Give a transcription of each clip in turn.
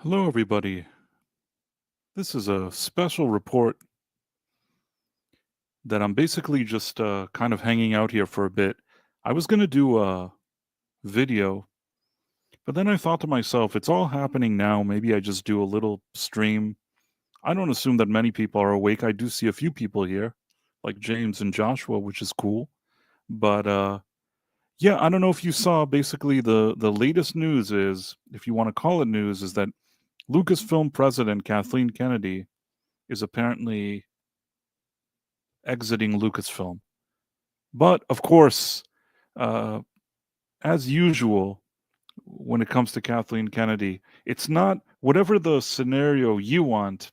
Hello, everybody. This is a special report that I'm basically just kind of hanging out here for a bit. I was going to do a video, but then I thought to myself, it's all happening now. Maybe I just do a little stream. I don't assume that many people are awake. I do see a few people here, like James and Joshua, which is cool. But yeah, I don't know if you saw basically the latest news is, if you want to call it news, is that Lucasfilm President Kathleen Kennedy is apparently exiting Lucasfilm. But of course, uh, as usual, when it comes to Kathleen Kennedy, it's not whatever the scenario you want,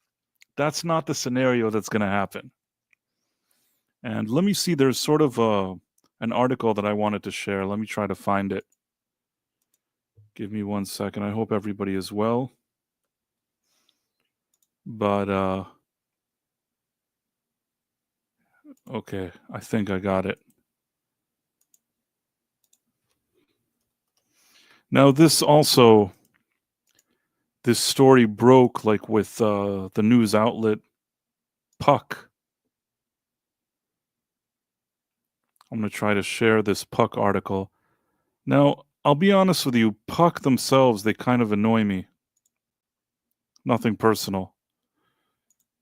that's not the scenario that's going to happen. And let me see, there's sort of an article that I wanted to share. Let me try to find it. Give me 1 second. I hope everybody is well. But, okay, I think I got it. Now, this story broke like with the news outlet Puck. I'm going to try to share this Puck article. Now, I'll be honest with you, Puck themselves, they kind of annoy me. Nothing personal.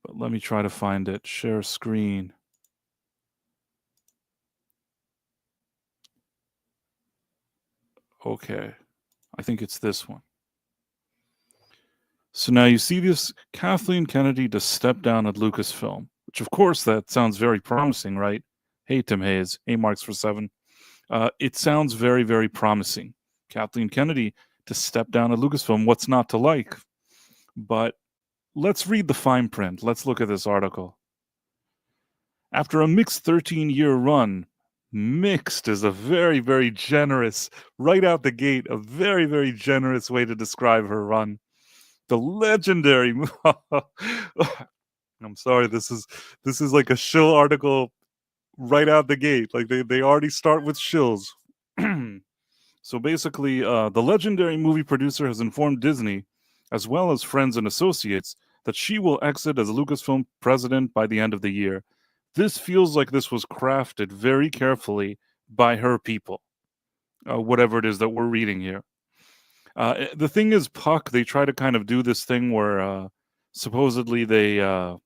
But let me try to find it. Share screen. Okay. I think it's this one. So now you see this Kathleen Kennedy to step down at Lucasfilm, which of course that sounds very promising, right? Hey, Tim Hayes. Hey, Marks for 7. It sounds very, very promising. Kathleen Kennedy to step down at Lucasfilm. What's not to like? But let's read the fine print. Let's look at this article. After a mixed 13-year run, mixed is a very, very generous, right out the gate, a very, very generous way to describe her run. The legendary, I'm sorry, this is like a shill article right out the gate. Like they already start with shills. So basically, the legendary movie producer has informed Disney, as well as friends and associates, that she will exit as Lucasfilm president by the end of the year. This feels like this was crafted very carefully by her people, whatever it is that we're reading here. The thing is, Puck, they try to kind of do this thing where supposedly they're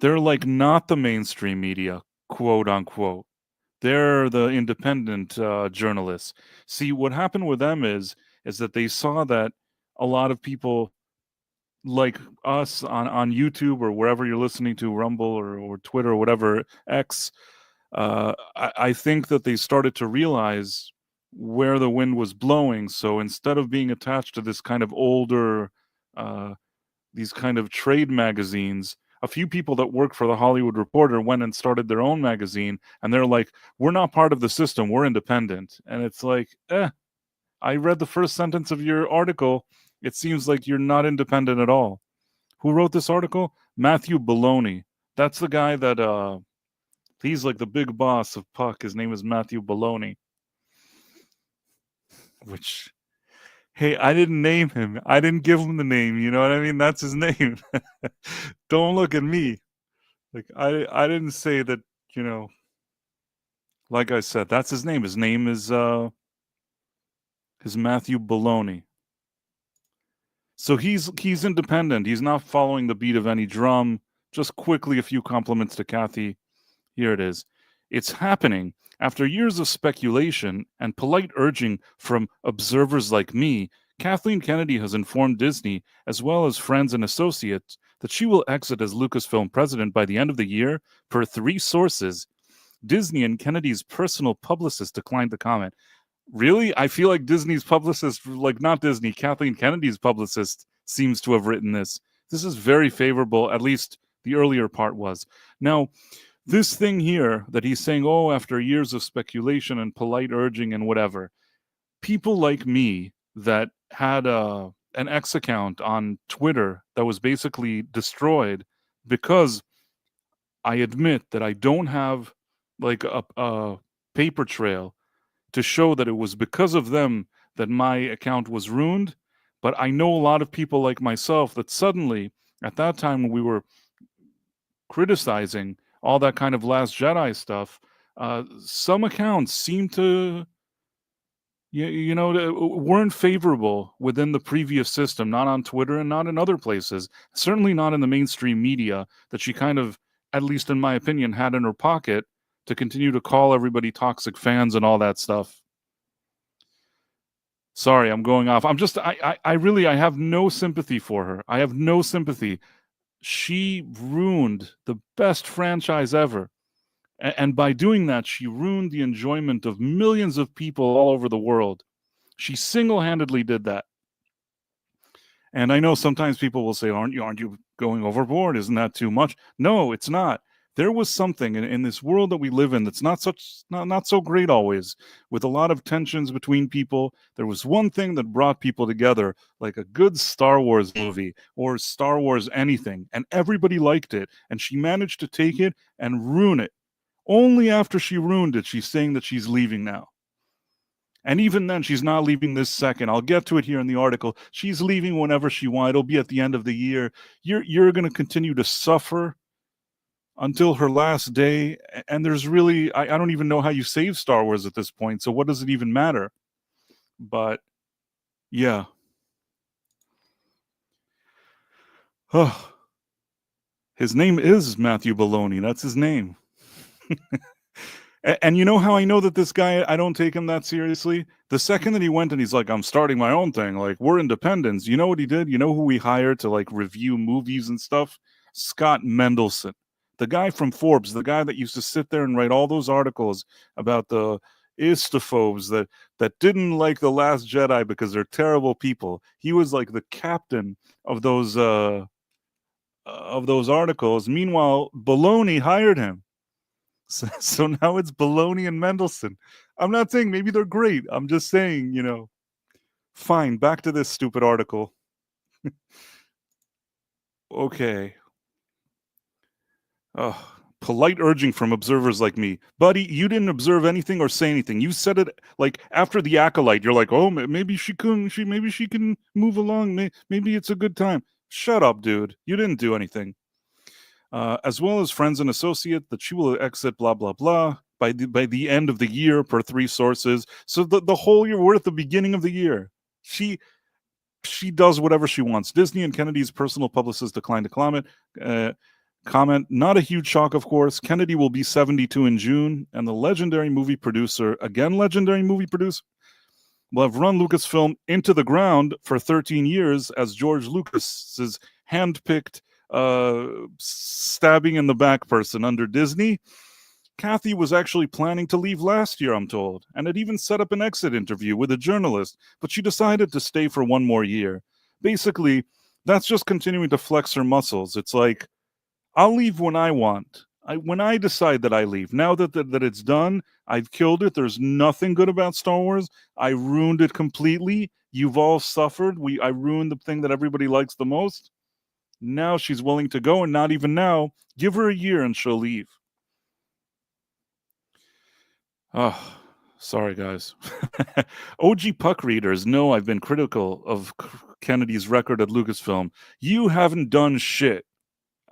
like not the mainstream media, quote unquote. They're the independent journalists. See, what happened with them is that they saw that a lot of people like us on YouTube or wherever you're listening to, Rumble or Twitter or whatever, X, I think that they started to realize where the wind was blowing. So instead of being attached to this kind of older, these kind of trade magazines, a few people that work for the Hollywood Reporter went and started their own magazine, and they're like, we're not part of the system, we're independent. And it's like, I read the first sentence of your article. It seems like you're not independent at all. Who wrote this article? Matthew Baloney. That's the guy that, he's like the big boss of Puck. His name is Matthew Baloney. Which, hey, I didn't name him. I didn't give him the name. You know what I mean? That's his name. Don't look at me. Like, I didn't say that, you know, like I said, that's his name. His name is Matthew Baloney. So he's independent. He's not following the beat of any drum. Just quickly, a few compliments to Kathy. Here it is. It's happening. After years of speculation and polite urging from observers like me, Kathleen Kennedy has informed Disney, as well as friends and associates, that she will exit as Lucasfilm president by the end of the year, per 3 sources. Disney and Kennedy's personal publicist declined to comment. Really? I feel like Disney's publicist, like not Disney, Kathleen Kennedy's publicist seems to have written this. This is very favorable, at least the earlier part was. Now, this thing here that he's saying, oh, after years of speculation and polite urging and whatever, people like me that had an X account on Twitter that was basically destroyed because I admit that I don't have like a paper trail to show that it was because of them that my account was ruined. But I know a lot of people like myself that suddenly, at that time when we were criticizing all that kind of Last Jedi stuff, some accounts seem to, weren't favorable within the previous system, not on Twitter and not in other places, certainly not in the mainstream media that she kind of, at least in my opinion, had in her pocket to continue to call everybody toxic fans and all that stuff. Sorry, I'm going off. I really, I have no sympathy for her. I have no sympathy. She ruined the best franchise ever. And by doing that, she ruined the enjoyment of millions of people all over the world. She single-handedly did that. And I know sometimes people will say, aren't you going overboard? Isn't that too much? No, it's not. There was something in this world that we live in that's not so great always, with a lot of tensions between people. There was one thing that brought people together, like a good Star Wars movie or Star Wars anything, and everybody liked it. And she managed to take it and ruin it. Only after she ruined it, she's saying that she's leaving now. And even then, she's not leaving this second. I'll get to it here in the article. She's leaving whenever she wants. It'll be at the end of the year. You're going to continue to suffer until her last day. And there's really, I don't even know how you save Star Wars at this point. So what does it even matter? But yeah. Oh, his name is Matthew Baloney. That's his name. And you know how I know that this guy, I don't take him that seriously? The second that he went and he's like, I'm starting my own thing, like, we're independents. You know what he did? You know who we hired to, like, review movies and stuff? Scott Mendelson. The guy from Forbes, the guy that used to sit there and write all those articles about the istophobes that didn't like The Last Jedi because they're terrible people. He was, like, the captain of those articles. Meanwhile, Baloney hired him. So now it's Baloney and Mendelson. I'm not saying maybe they're great. I'm just saying, fine. Back to this stupid article. Okay. Oh, polite urging from observers like me. Buddy, you didn't observe anything or say anything. You said it like after the acolyte. You're like, oh, maybe she can move along. Maybe it's a good time. Shut up, dude. You didn't do anything. As well as friends and associates, that she will exit blah blah blah by the end of the year per 3 sources. So the whole year, we're at the beginning of the year. She does whatever she wants. Disney and Kennedy's personal publicist declined to comment. Not a huge shock, of course. Kennedy will be 72 in June, and the legendary movie producer, will have run Lucasfilm into the ground for 13 years as George Lucas's handpicked stabbing in the back person under Disney. Kathy was actually planning to leave last year, I'm told, and had even set up an exit interview with a journalist, but she decided to stay for one more year. Basically, that's just continuing to flex her muscles. It's like, I'll leave when I want. When I decide that I leave. Now that it's done, I've killed it. There's nothing good about Star Wars. I ruined it completely. You've all suffered. I ruined the thing that everybody likes the most. Now she's willing to go, and not even now. Give her a year and she'll leave. Oh, sorry, guys. OG Puck readers know I've been critical of Kennedy's record at Lucasfilm. You haven't done shit.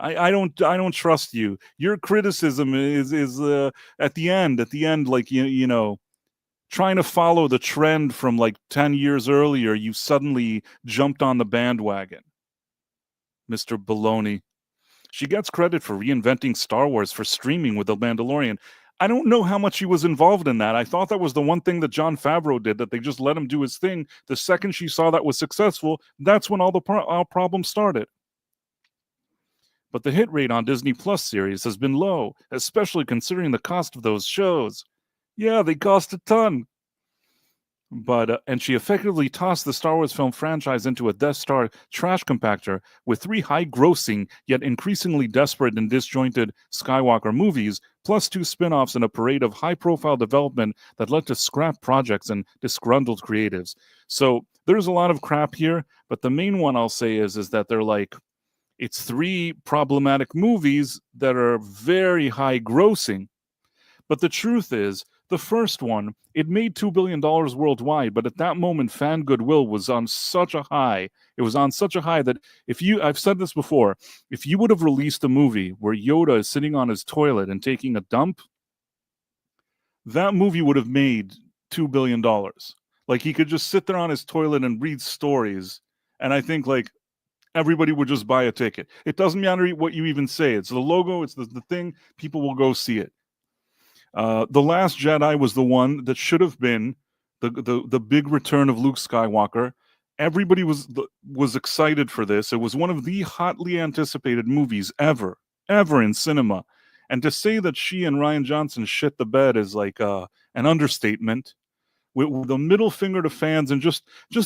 I don't trust you. Your criticism is at the end, like trying to follow the trend from like 10 years earlier. You suddenly jumped on the bandwagon. Mr. Baloney. She gets credit for reinventing Star Wars for streaming with The Mandalorian. I don't know how much she was involved in that. I thought that was the one thing that Jon Favreau did, that they just let him do his thing. The second she saw that was successful, that's when all the problems started. But the hit rate on Disney Plus series has been low, especially considering the cost of those shows. Yeah, they cost a ton. But and she effectively tossed the Star Wars film franchise into a Death Star trash compactor with 3 high-grossing yet increasingly desperate and disjointed Skywalker movies, plus 2 spin-offs and a parade of high-profile development that led to scrap projects and disgruntled creatives. So there's a lot of crap here, but the main one I'll say is that they're like, it's 3 problematic movies that are very high-grossing. But the truth is, The first one, it made $2 billion worldwide, but at that moment, fan goodwill was on such a high. It was on such a high that I've said this before, if you would have released a movie where Yoda is sitting on his toilet and taking a dump, that movie would have made $2 billion. Like, he could just sit there on his toilet and read stories, and I think, like, everybody would just buy a ticket. It doesn't matter what you even say. It's the logo, it's the thing, people will go see it. The Last Jedi was the one that should have been the big return of Luke Skywalker. Everybody was excited for this. It was one of the hotly anticipated movies ever in cinema. And to say that she and Rian Johnson shit the bed is like an understatement. With the middle finger to fans and just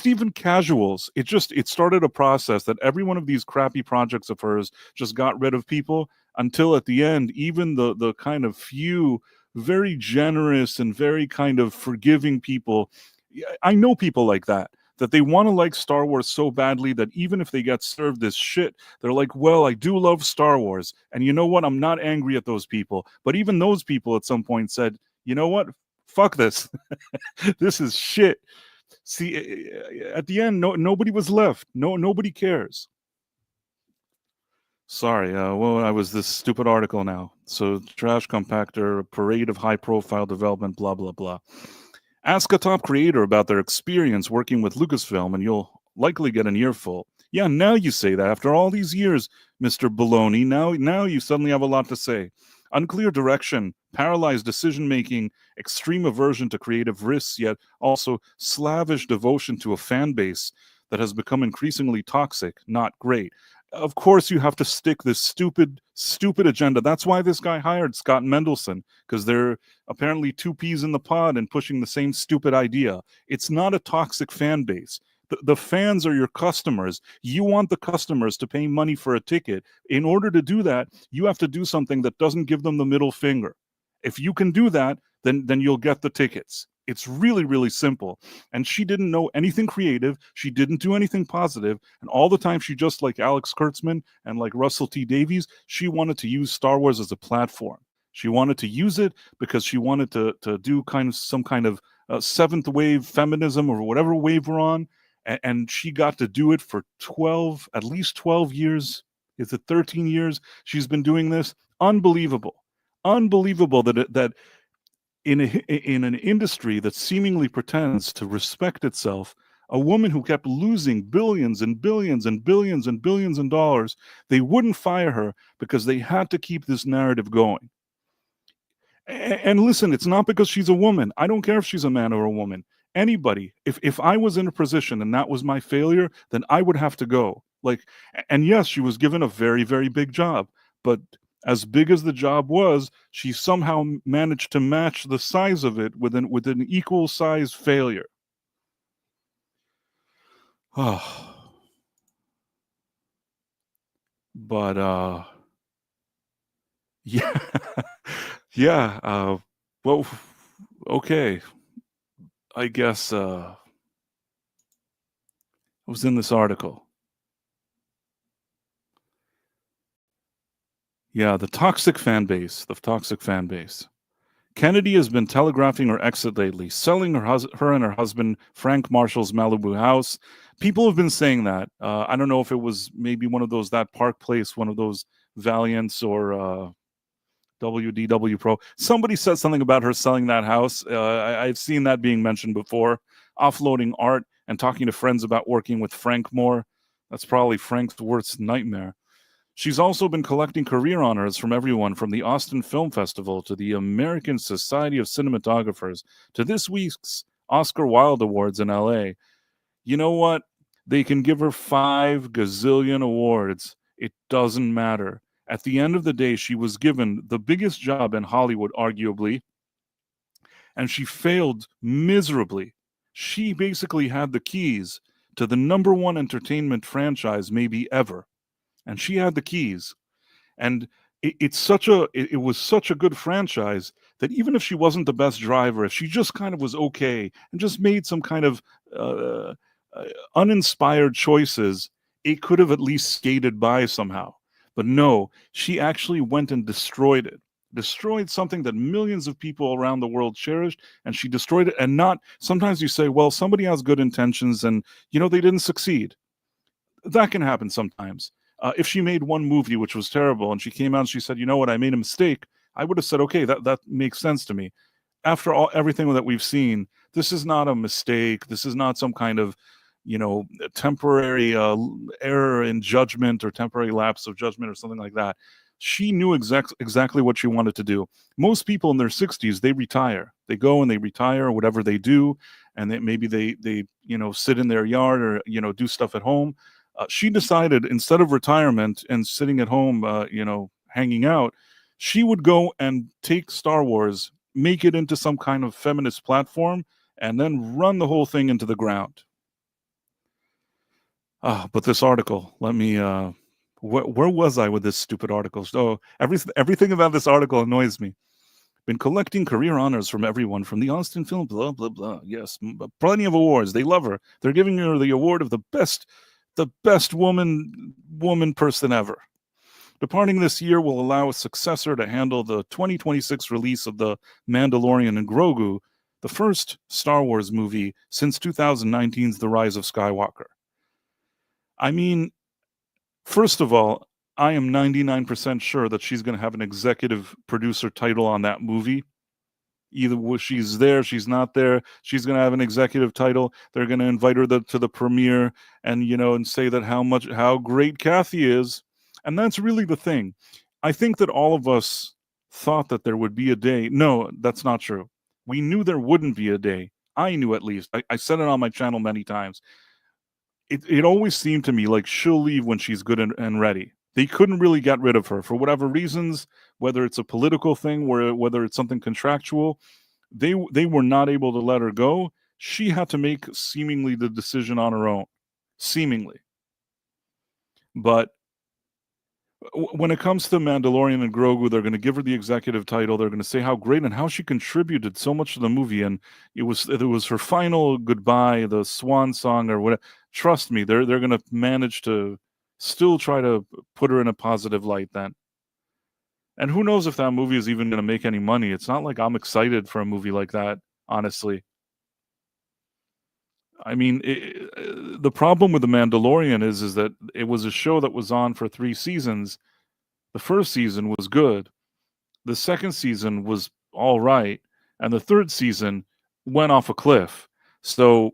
even casuals. It started a process that every one of these crappy projects of hers just got rid of people, until at the end, even the kind of few very generous and very kind of forgiving people. I know people like that they want to like Star Wars so badly that even if they get served this shit, they're like, well, I do love Star Wars. And you know what? I'm not angry at those people. But even those people at some point said, you know what? Fuck this. This is shit. See, at the end, nobody was left. Nobody cares. Sorry, well, I was this stupid article now. So, trash compactor, parade of high-profile development, blah, blah, blah. Ask a top creator about their experience working with Lucasfilm, and you'll likely get an earful. Yeah, now you say that. After all these years, Mr. Baloney, now you suddenly have a lot to say. Unclear direction, paralyzed decision-making, extreme aversion to creative risks, yet also slavish devotion to a fan base that has become increasingly toxic, not great. Of course, you have to stick this stupid agenda. That's why this guy hired Scott Mendelson, because they're apparently two peas in the pod and pushing the same stupid idea. It's not a toxic fan base. The fans are your customers. You want the customers to pay money for a ticket. In order to do that, you have to do something that doesn't give them the middle finger. If you can do that, then you'll get the tickets. It's really, really simple. And she didn't know anything creative. She didn't do anything positive. And all the time, she just like Alex Kurtzman and like Russell T Davies, she wanted to use Star Wars as a platform. She wanted to use it because she wanted to do some kind of seventh wave feminism or whatever wave we're on. And she got to do it for at least 12 years. Is it 13 years? She's been doing this. Unbelievable. Unbelievable that in an industry that seemingly pretends to respect itself, a woman who kept losing billions and billions and billions and billions of dollars, they wouldn't fire her because they had to keep this narrative going. And listen, it's not because she's a woman. I don't care if she's a man or a woman. Anybody, if I was in a position and that was my failure, then I would have to go. And yes, she was given a very, very big job, but as big as the job was, she somehow managed to match the size of it with an equal size failure. Oh. But yeah. Yeah, well, okay. I guess I was in this article. Yeah, the toxic fan base. Kennedy has been telegraphing her exit lately, selling her and her husband Frank Marshall's Malibu house. People have been saying that. I don't know if it was maybe one of those, that Park Place, one of those Valiants or WDW Pro. Somebody said something about her selling that house. I've seen that being mentioned before. Offloading art and talking to friends about working with Frank more. That's probably Frank's worst nightmare. She's also been collecting career honors from everyone from the Austin Film Festival to the American Society of Cinematographers to this week's Oscar Wilde Awards in LA. You know what? They can give her 5 gazillion awards. It doesn't matter. At the end of the day, she was given the biggest job in Hollywood, arguably, and she failed miserably. She basically had the keys to the #1 entertainment franchise maybe ever. And she had the keys. And it was such a good franchise that even if she wasn't the best driver, if she just kind of was okay and just made some kind of uninspired choices, it could have at least skated by somehow. But no, she actually went and destroyed it. destroyed something that millions of people around the world cherished, and she destroyed it. And not, sometimes you say, well, somebody has good intentions and, they didn't succeed. That can happen sometimes. If she made one movie which was terrible and she came out and she said, you know what, I made a mistake, I would have said, okay, that makes sense to me. After everything that we've seen, this is not a mistake. This is not some kind of, temporary error in judgment or temporary lapse of judgment or something like that. She knew exactly what she wanted to do. Most people in their 60s, they retire. They go and they retire or whatever they do, and maybe they sit in their yard or do stuff at home. She decided, instead of retirement and sitting at home, hanging out, she would go and take Star Wars, make it into some kind of feminist platform, and then run the whole thing into the ground. But this article, let me, where was I with this stupid article? So everything about this article annoys me. Been collecting career honors from everyone from the Austin film, blah, blah, blah. Yes, plenty of awards. They love her. They're giving her the award of the best woman person ever. Departing this year will allow a successor to handle the 2026 release of The Mandalorian and Grogu, the first Star Wars movie since 2019's The Rise of Skywalker. I mean, first of all, I am 99% sure that she's going to have an executive producer title on that movie. Either she's there, she's not there, she's going to have an executive title. They're going to invite her to the premiere and say that how great Kathy is. And that's really the thing. I think that all of us thought that there would be a day. No, that's not true. We knew there wouldn't be a day. I knew, at least. I said it on my channel many times. It always seemed to me like she'll leave when she's good and ready. They couldn't really get rid of her for whatever reasons, whether it's a political thing, whether it's something contractual. They were not able to let her go. She had to make seemingly the decision on her own. Seemingly. But when it comes to Mandalorian and Grogu, they're going to give her the executive title. They're going to say how great and how she contributed so much to the movie. And it was her final goodbye, the swan song or whatever. Trust me, they're going to manage to still try to put her in a positive light then. And who knows if that movie is even going to make any money. It's not like I'm excited for a movie like that, honestly. I mean, the problem with The Mandalorian is that it was a show that was on for 3 seasons. The first season was good. The second season was all right. And the third season went off a cliff. So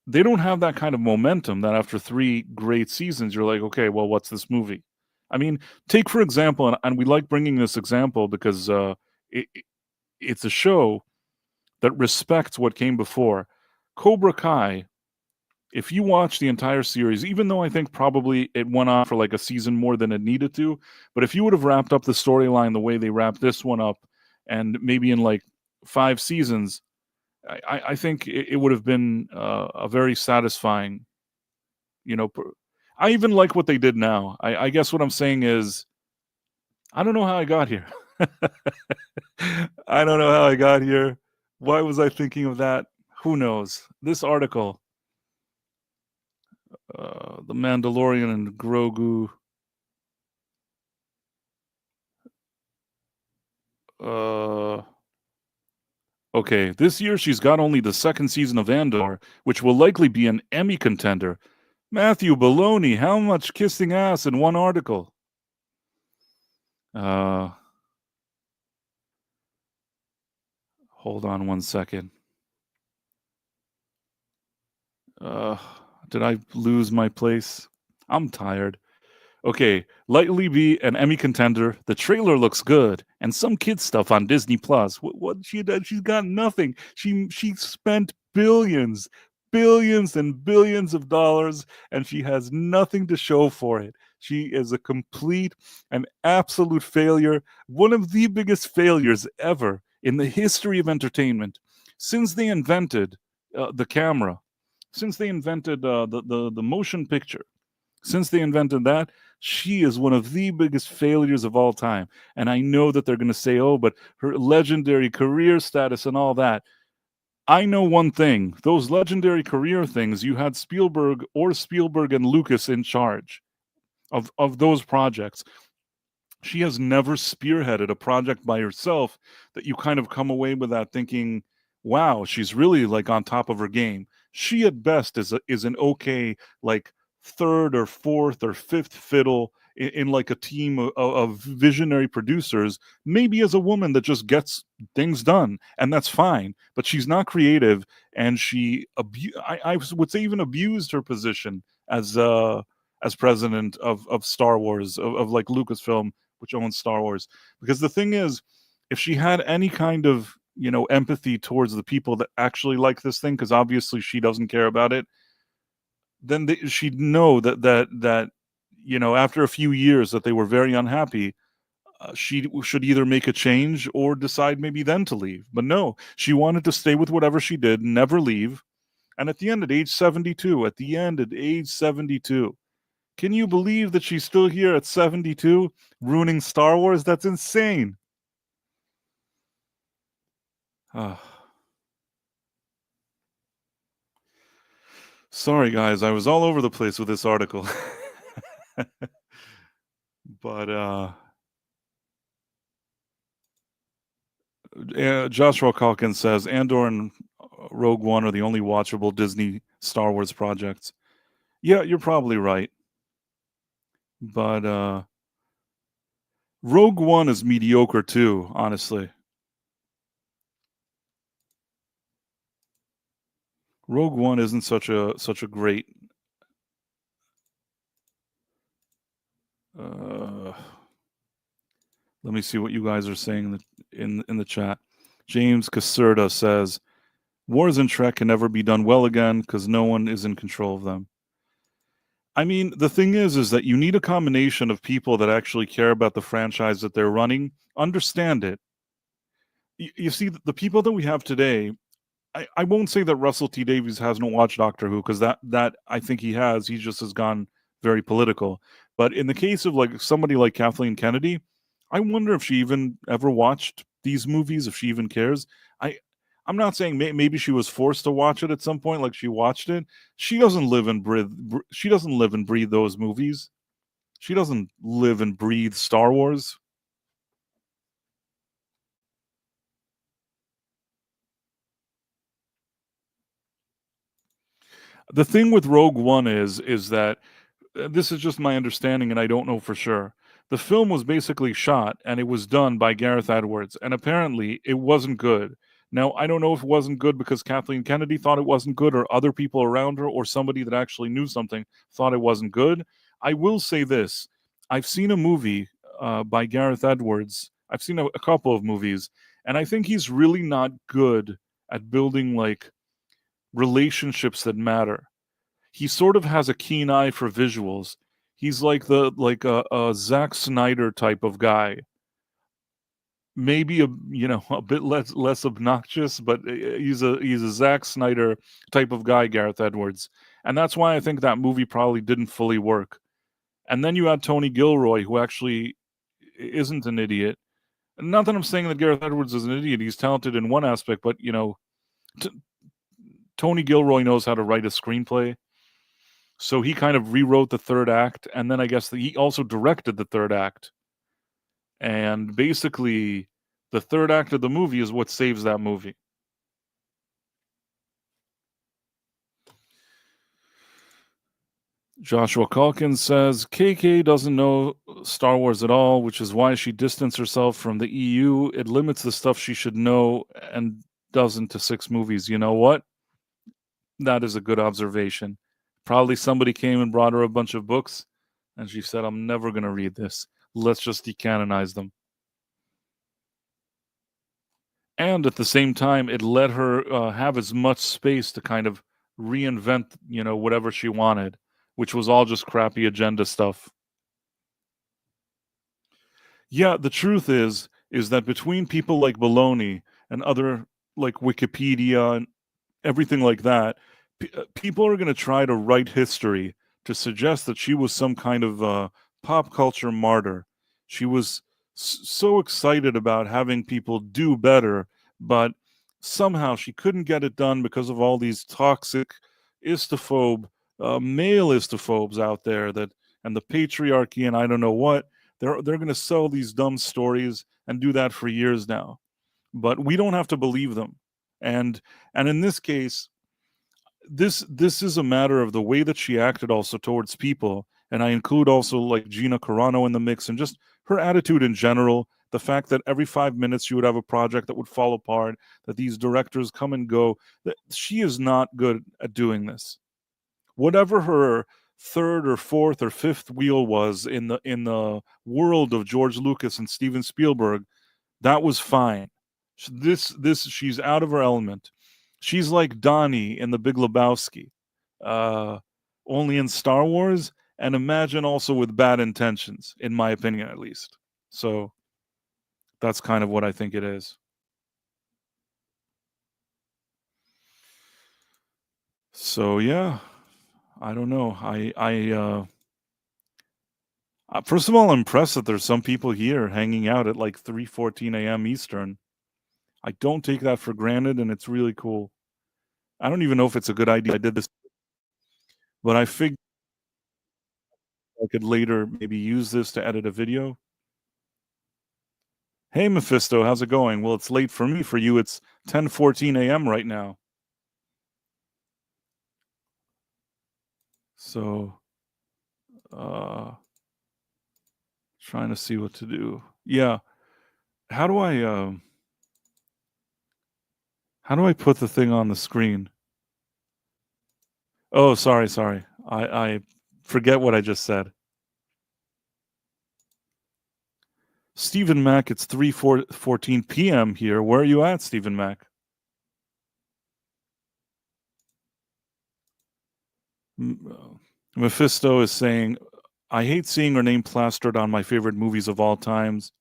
they don't have that kind of momentum that after 3 great seasons, you're like, okay, well, what's this movie? I mean, take, for example, and we like bringing this example because it's a show that respects what came before. Cobra Kai, if you watch the entire series, even though I think probably it went on for like a season more than it needed to, but if you would have wrapped up the storyline the way they wrapped this one up, and maybe in like 5 seasons, I think it would have been a very satisfying, I even like what they did now. I guess what I'm saying is, I don't know how I got here. I don't know how I got here. Why was I thinking of that? Who knows? This article, The Mandalorian and Grogu. Okay, this year she's got only the 2nd season of Andor, which will likely be an Emmy contender. Matthew Baloney, how much kissing ass in one article? Hold on one second. Did I lose my place? I'm tired. Okay, likely be an Emmy contender. The trailer looks good, and some kids stuff on Disney Plus. What she did? She's got nothing. She spent billions and billions of dollars, and she has nothing to show for it. She is a complete and absolute failure. One of the biggest failures ever in the history of entertainment since they invented the camera. Since they invented the motion picture, since they invented that, she is one of the biggest failures of all time. And I know that they're going to say, oh, but her legendary career status and all that. I know one thing. Those legendary career things, you had Spielberg and Lucas in charge of those projects. She has never spearheaded a project by herself that you kind of come away with that thinking, wow, she's really like on top of her game. She at best is an okay like third or fourth or fifth fiddle in like a team of visionary producers, maybe as a woman that just gets things done, and that's fine. But she's not creative, and I would say even abused her position as president of Star Wars, of like Lucasfilm, which owns Star Wars. Because the thing is, if she had any kind of empathy towards the people that actually like this thing, because obviously she doesn't care about it, then she'd know that after a few years that they were very unhappy. She should either make a change or decide maybe then to leave. But no, she wanted to stay with whatever she did, never leave. And at the end, at age 72, can you believe that she's still here at 72, ruining Star Wars? That's insane. Sorry, guys. I was all over the place with this article. But Joshua Calkins says Andor and Rogue One are the only watchable Disney Star Wars projects. Yeah, you're probably right. But Rogue One is mediocre too, honestly. Rogue One isn't such a great. Let me see what you guys are saying in the chat. James Caserta says, "Wars in Trek can never be done well again because no one is in control of them." I mean, the thing is that you need a combination of people that actually care about the franchise that they're running, understand it. You see, the people that we have today, I won't say that Russell T Davies hasn't watched Doctor Who, because that I think he has. He just has gone very political. But in the case of like somebody like Kathleen Kennedy, I wonder if she even ever watched these movies, if she even cares. I'm not saying maybe she was forced to watch it at some point, like she watched it. She doesn't live and breathe. She doesn't live and breathe those movies. She doesn't live and breathe Star Wars. The thing with Rogue One is that this is just my understanding, and I don't know for sure. The film was basically shot, and it was done by Gareth Edwards, and apparently it wasn't good. Now, I don't know if it wasn't good because Kathleen Kennedy thought it wasn't good, or other people around her, or somebody that actually knew something thought it wasn't good. I will say this. I've seen a movie by Gareth Edwards. I've seen a couple of movies, and I think he's really not good at building like relationships that matter. He sort of has a keen eye for visuals. He's like a Zack Snyder type of guy. Maybe a bit less obnoxious, but he's a Zack Snyder type of guy, Gareth Edwards, and that's why I think that movie probably didn't fully work. And then you had Tony Gilroy, who actually isn't an idiot. Not that I'm saying that Gareth Edwards is an idiot. He's talented in one aspect, but Tony Gilroy knows how to write a screenplay. So he kind of rewrote the third act, and then I guess he also directed the third act. And basically, the third act of the movie is what saves that movie. Joshua Calkins says, KK doesn't know Star Wars at all, which is why she distanced herself from the EU. It limits the stuff she should know and doesn't to 6 movies. You know what? That is a good observation. Probably somebody came and brought her a bunch of books, and she said, I'm never going to read this. Let's just decanonize them. And at the same time, it let her have as much space to kind of reinvent, whatever she wanted, which was all just crappy agenda stuff. Yeah, the truth is that between people like Baloney and other like Wikipedia and everything like that, people are going to try to write history to suggest that she was some kind of pop culture martyr. She was so excited about having people do better, but somehow she couldn't get it done because of all these toxic male istophobes out there, and the patriarchy and I don't know what. They're going to sell these dumb stories and do that for years now. But we don't have to believe them. And in this case, this is a matter of the way that she acted also towards people, and I include also like Gina Carano in the mix, and just her attitude in general. The fact that every 5 minutes you would have a project that would fall apart, that these directors come and go, that she is not good at doing this. Whatever her third or fourth or fifth wheel was in the world of George Lucas and Steven Spielberg, that was fine. She's out of her element. She's like Donnie in The Big Lebowski, only in Star Wars, and imagine also with bad intentions, in my opinion at least. So that's kind of what I think it is. So yeah, I don't know. First of all, I'm impressed that there's some people here hanging out at like 3:14 a.m. Eastern. I don't take that for granted, and it's really cool. I don't even know if it's a good idea I did this, but I figured I could later maybe use this to edit a video. Hey, Mephisto, how's it going? Well, it's late for me. For you, it's 10:14 a.m. right now. So, trying to see what to do. Yeah. How do I put the thing on the screen? Oh, sorry. I forget what I just said. Stephen Mack, it's 3:14 p.m. here. Where are you at, Stephen Mack? Mephisto is saying, I hate seeing her name plastered on my favorite movies of all times.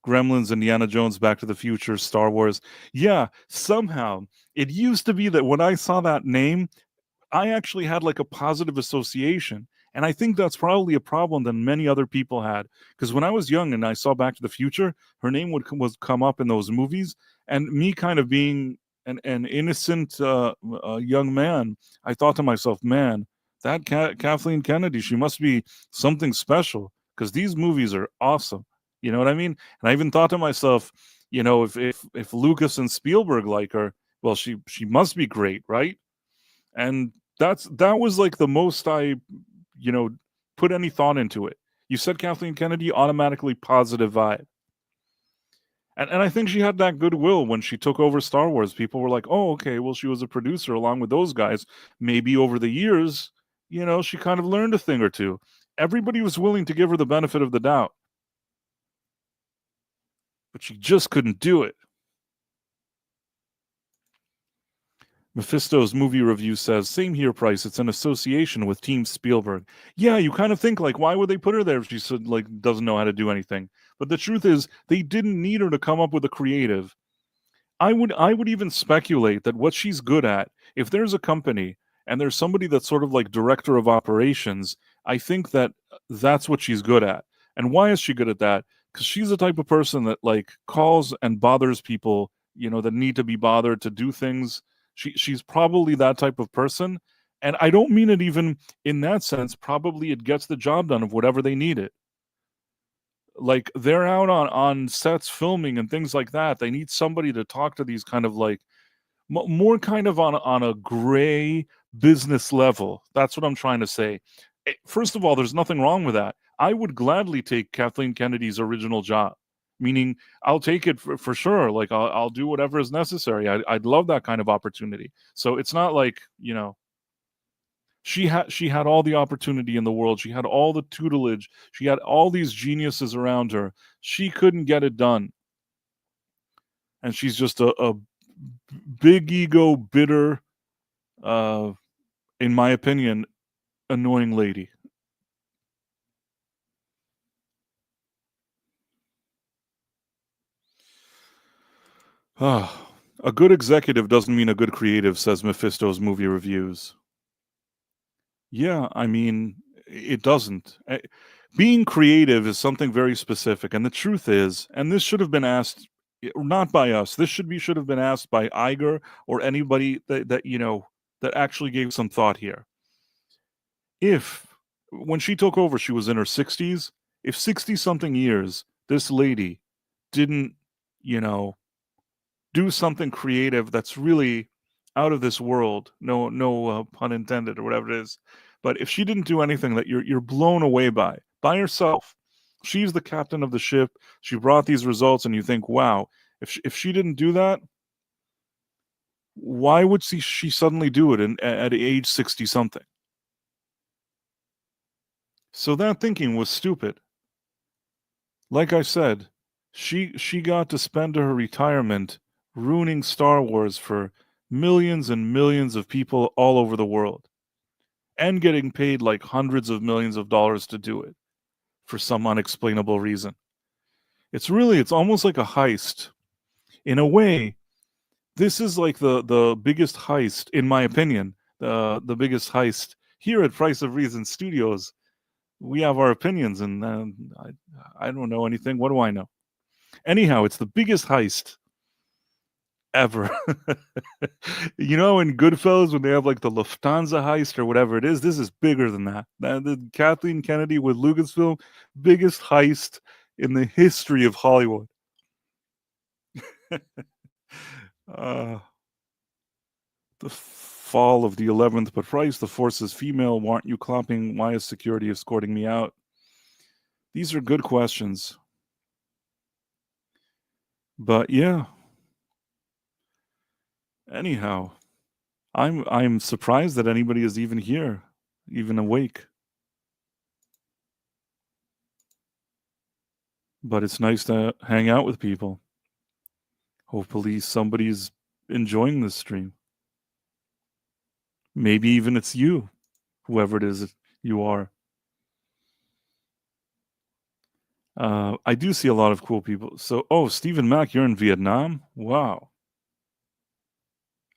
Gremlins, Indiana Jones, Back to the Future, Star Wars. Yeah, somehow it used to be that when I saw that name, I actually had like a positive association. And I think that's probably a problem that many other people had. Because when I was young and I saw Back to the Future, her name would come up in those movies. And me kind of being an innocent young man, I thought to myself, man, that Kathleen Kennedy, she must be something special. Because these movies are awesome. You know what I mean? And I even thought to myself, you know, if Lucas and Spielberg like her, well, she must be great, right? And that was like the most I, you know, put any thought into it. You said Kathleen Kennedy, automatically positive vibe. And I think she had that goodwill when she took over Star Wars. People were like, oh, okay, well, she was a producer along with those guys. Maybe over the years, you know, she kind of learned a thing or two. Everybody was willing to give her the benefit of the doubt. But she just couldn't do it. Mephisto's movie review says, same here, Price. It's an association with Team Spielberg. Yeah, you kind of think, like, why would they put her there if she said, like, doesn't know how to do anything? But the truth is, they didn't need her to come up with a creative. I would even speculate that what she's good at, if there's a company and there's somebody that's sort of like director of operations, I think that that's what she's good at. And why is she good at that? Because she's the type of person that like calls and bothers people, you know, that need to be bothered to do things. She's probably that type of person. And I don't mean it even in that sense. Probably it gets the job done of whatever they need it. Like they're out on sets filming and things like that. They need somebody to talk to these kind of like more kind of on a gray business level. That's what I'm trying to say. First of all, there's nothing wrong with that. I would gladly take Kathleen Kennedy's original job, meaning I'll take it for sure. Like I'll do whatever is necessary. I'd love that kind of opportunity. So it's not like, you know, she had all the opportunity in the world. She had all the tutelage. She had all these geniuses around her. She couldn't get it done. And she's just a big ego, bitter, in my opinion, annoying lady. A good executive doesn't mean a good creative, says Mephisto's movie reviews. Yeah, I mean, it doesn't. Being creative is something very specific, and the truth is, and this should have been asked not by us. This should have been asked by Iger or anybody that you know that actually gave some thought here. If when she took over, she was in her 60s, If 60-something years, this lady didn't, you know, do something creative that's really out of this world, no pun intended or whatever it is, but if she didn't do anything that you're blown away by herself, she's the captain of the ship, she brought these results, and you think, wow, if she didn't do that, why would she suddenly do it at age 60-something? So that thinking was stupid. Like I said, she got to spend her retirement ruining Star Wars for millions and millions of people all over the world, and getting paid like hundreds of millions of dollars to do it for some unexplainable reason. It's almost like a heist. In a way, this is like the biggest heist, in my opinion, the biggest heist here at Price of Reason Studios. We have our opinions, and I don't know anything. What do I know? Anyhow, it's the biggest heist ever. You know, in Goodfellas, when they have like the Lufthansa heist or whatever it is, this is bigger than that. The Kathleen Kennedy with Lucasfilm, biggest heist in the history of Hollywood. The fall of the 11th, but Price, the force is female. Why aren't you clapping? Why is security escorting me out? These are good questions. But yeah. Anyhow, I'm surprised that anybody is even here, even awake. But it's nice to hang out with people. Hopefully somebody's enjoying this stream. Maybe even it's you, whoever it is you are. I do see a lot of cool people. So, Stephen Mack, you're in Vietnam? Wow.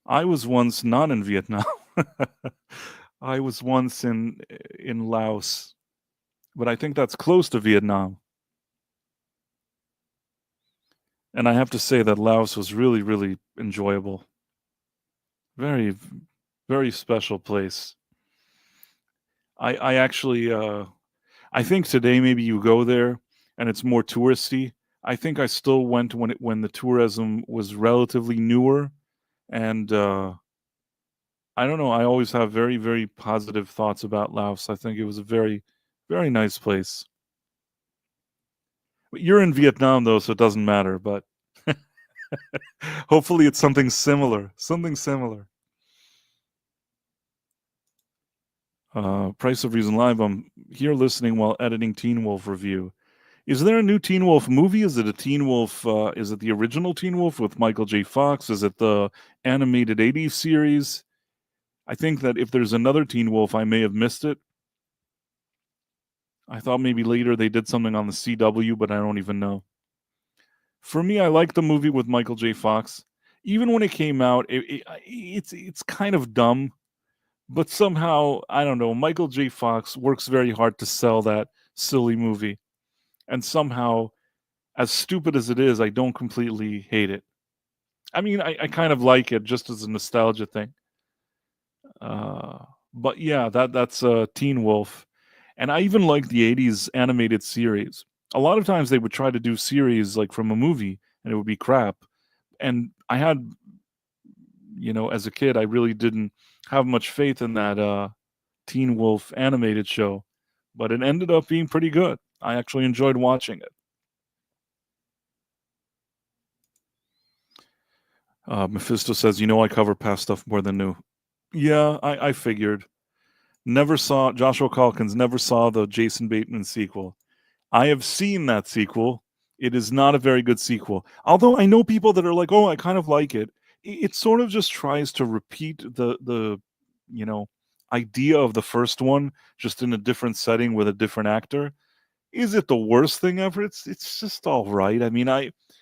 I was once not in Vietnam. I was once in Laos, but I think that's close to Vietnam. And I have to say that Laos was really, really enjoyable. Very, very special place. I actually, I think today maybe you go there and it's more touristy. I think I still went when the tourism was relatively newer, and I don't know. I always have very, very positive thoughts about Laos. I think it was a very, very nice place. You're in Vietnam though, so it doesn't matter. But hopefully, it's something similar. Something similar. Price of Reason Live. I'm here listening while editing Teen Wolf review. Is there a new Teen Wolf movie? Is it a Teen Wolf? Is it the original Teen Wolf with Michael J. Fox? Is it the animated 80s series? I think that if there's another Teen Wolf, I may have missed it. I thought maybe later they did something on the CW, but I don't even know. For me, I like the movie with Michael J. Fox. Even when it came out, it's kind of dumb, but somehow, I don't know, Michael J. Fox works very hard to sell that silly movie. And somehow, as stupid as it is, I don't completely hate it. I mean, I kind of like it just as a nostalgia thing. But yeah, that's Teen Wolf. And I even like the 80s animated series. A lot of times they would try to do series like from a movie and it would be crap. And I had, as a kid, I really didn't have much faith in that Teen Wolf animated show, but it ended up being pretty good. I actually enjoyed watching it. Mephisto says, I cover past stuff more than new. Yeah, I figured. Joshua Calkins never saw the Jason Bateman sequel. I have seen that sequel. It is not a very good sequel. Although I know people that are like, I kind of like it. It sort of just tries to repeat the idea of the first one, just in a different setting with a different actor. Is it the worst thing ever? It's just all right. I mean,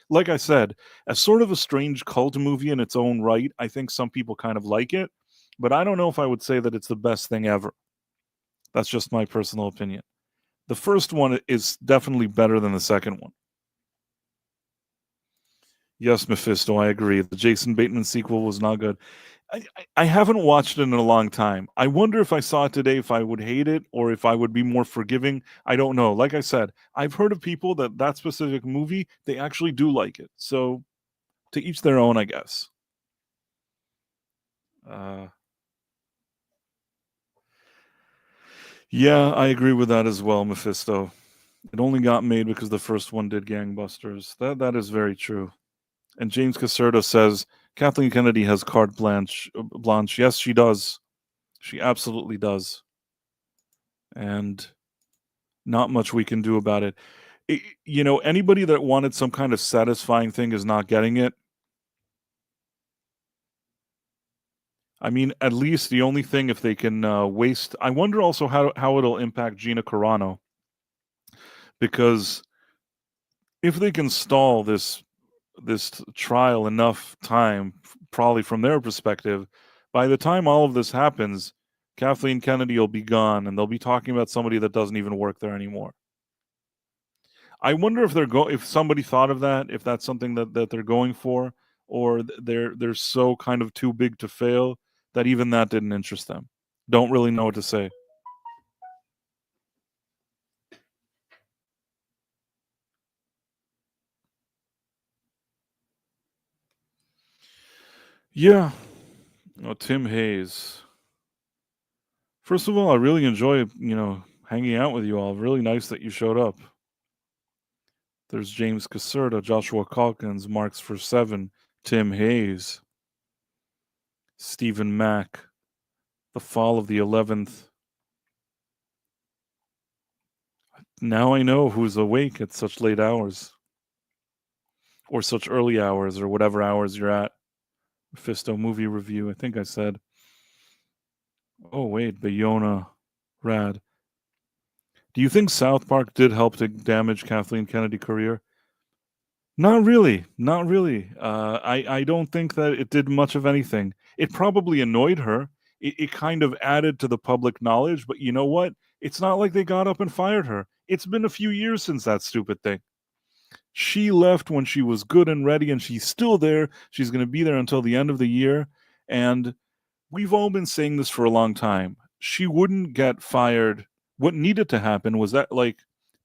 like I said, as sort of a strange cult movie in its own right, I think some people kind of like it, but I don't know if I would say that it's the best thing ever. That's just my personal opinion. The first one is definitely better than the second one. Yes, Mephisto, I agree. The Jason Bateman sequel was not good. I haven't watched it in a long time. I wonder if I saw it today, if I would hate it or if I would be more forgiving. I don't know. Like I said, I've heard of people that specific movie, they actually do like it. So to each their own, I guess. Yeah, I agree with that as well, Mephisto. It only got made because the first one did gangbusters. That is very true. And James Caserta says Kathleen Kennedy has carte blanche. Yes, she does. She absolutely does. And not much we can do about it. Anybody that wanted some kind of satisfying thing is not getting it. I mean, at least the only thing, if they can waste. I wonder also how it'll impact Gina Carano, because if they can stall this trial enough time, probably from their perspective, by the time all of this happens, Kathleen Kennedy will be gone, and they'll be talking about somebody that doesn't even work there anymore. I wonder if somebody thought of that, if that's something that they're going for, or they're so kind of too big to fail that even that didn't interest them. Don't really know what to say. Yeah. Oh, Tim Hayes. First of all, I really enjoy, hanging out with you all. Really nice that you showed up. There's James Caserta, Joshua Calkins, Marks for 7, Tim Hayes, Stephen Mack, The Fall of the 11th. Now I know who's awake at such late hours. Or such early hours, or whatever hours you're at. Mephisto movie review, I think I said. Oh, wait, Bayona, rad. Do you think South Park did help to damage Kathleen Kennedy's career? Not really. Not really. I don't think that it did much of anything. It probably annoyed her. It kind of added to the public knowledge, but you know what? It's not like they got up and fired her. It's been a few years since that stupid thing. She left when she was good and ready, and she's still there. She's going to be there until the end of the year. And we've all been saying this for a long time. She wouldn't get fired. What needed to happen was that,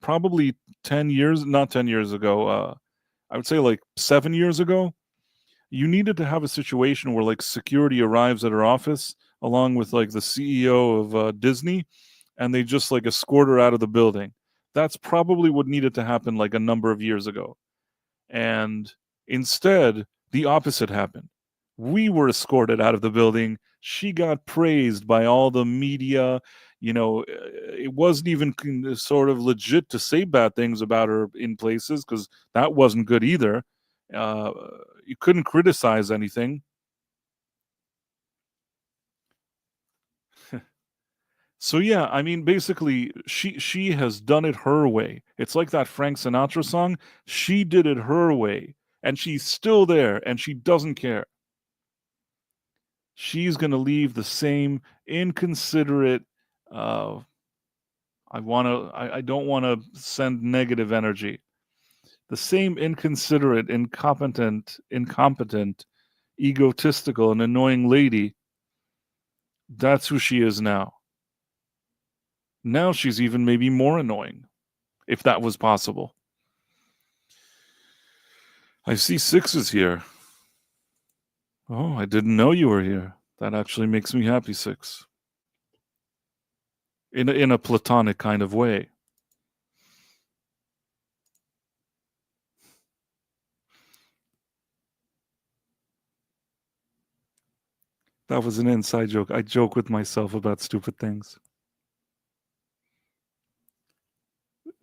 probably 10 years, not 10 years ago, I would say 7 years ago, you needed to have a situation where security arrives at her office along with the CEO of Disney, and they just escort her out of the building. That's probably what needed to happen a number of years ago. And instead, the opposite happened. We were escorted out of the building. She got praised by all the media. It wasn't even sort of legit to say bad things about her in places, because that wasn't good either. You couldn't criticize anything. So yeah, I mean, basically, she has done it her way. It's like that Frank Sinatra song. She did it her way, and she's still there, and she doesn't care. She's going to leave the same inconsiderate. I don't want to send negative energy. The same inconsiderate, incompetent, egotistical, and annoying lady. That's who she is now. Now she's even maybe more annoying, if that was possible. I see 6 is here. Oh, I didn't know you were here. That actually makes me happy, 6. In a platonic kind of way. That was an inside joke. I joke with myself about stupid things.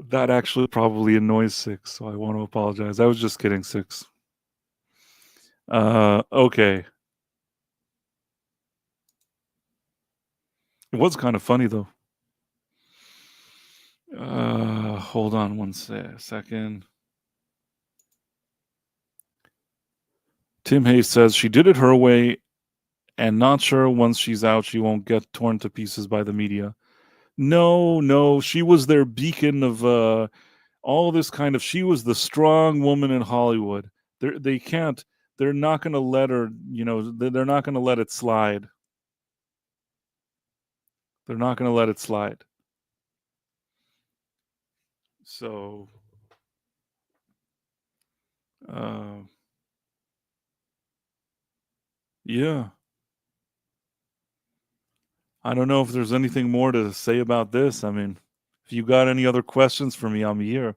That actually probably annoys 6, so I want to apologize. I was just kidding, 6. Okay. It was kind of funny, though. Hold on one second. Tim Hayes says she did it her way, and not sure once she's out she won't get torn to pieces by the media. No, she was their beacon of all this kind of. She was the strong woman in Hollywood. They can't they're not going to let her, they're not going to let it slide. They're not going to let it slide. So, yeah. I don't know if there's anything more to say about this. I mean, if you got any other questions for me, I'm here.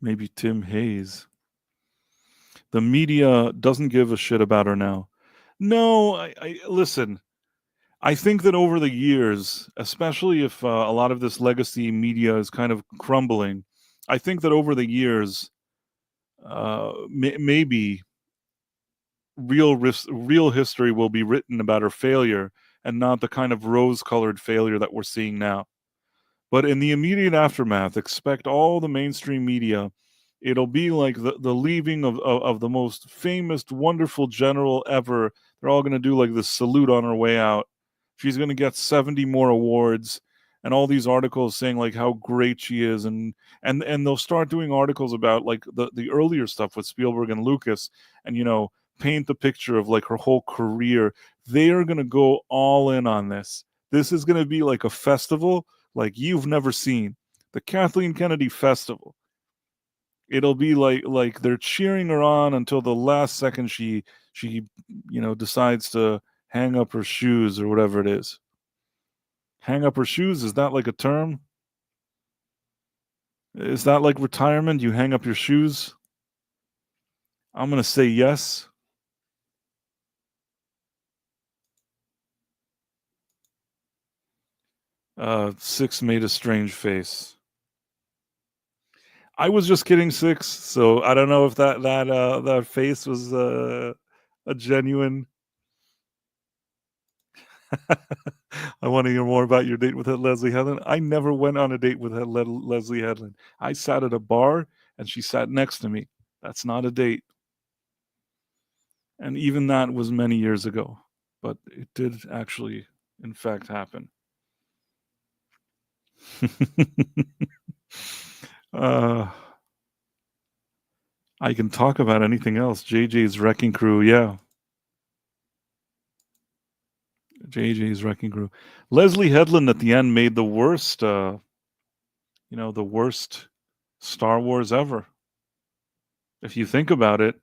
Maybe Tim Hayes. The media doesn't give a shit about her now. No, I listen. I think that over the years, especially if a lot of this legacy media is kind of crumbling, I think that over the years, maybe real history will be written about her failure and not the kind of rose-colored failure that we're seeing now. But in the immediate aftermath, expect all the mainstream media. It'll be like the leaving of the most famous, wonderful general ever. They're all going to do like this salute on her way out. She's going to get 70 more awards and all these articles saying like how great she is. And they'll start doing articles about like the earlier stuff with Spielberg and Lucas and, paint the picture of like her whole career. They are going to go all in on this. This is going to be like a festival like you've never seen. The Kathleen Kennedy Festival. It'll be like they're cheering her on until the last second she decides to hang up her shoes or whatever it is. Hang up her shoes, is that like a term? Is that like retirement? You hang up your shoes? I'm going to say yes. Six made a strange face. I was just kidding, Six. So I don't know if that face was a genuine. I want to hear more about your date with Leslie Hedlund. I never went on a date with Leslie Hedlund. I sat at a bar and she sat next to me. That's not a date. And even that was many years ago. But it did actually, in fact, happen. I can talk about anything else. JJ's Wrecking Crew, yeah. JJ's Wrecking Crew. Leslie Hedlund at the end made the worst, the worst Star Wars ever. If you think about it,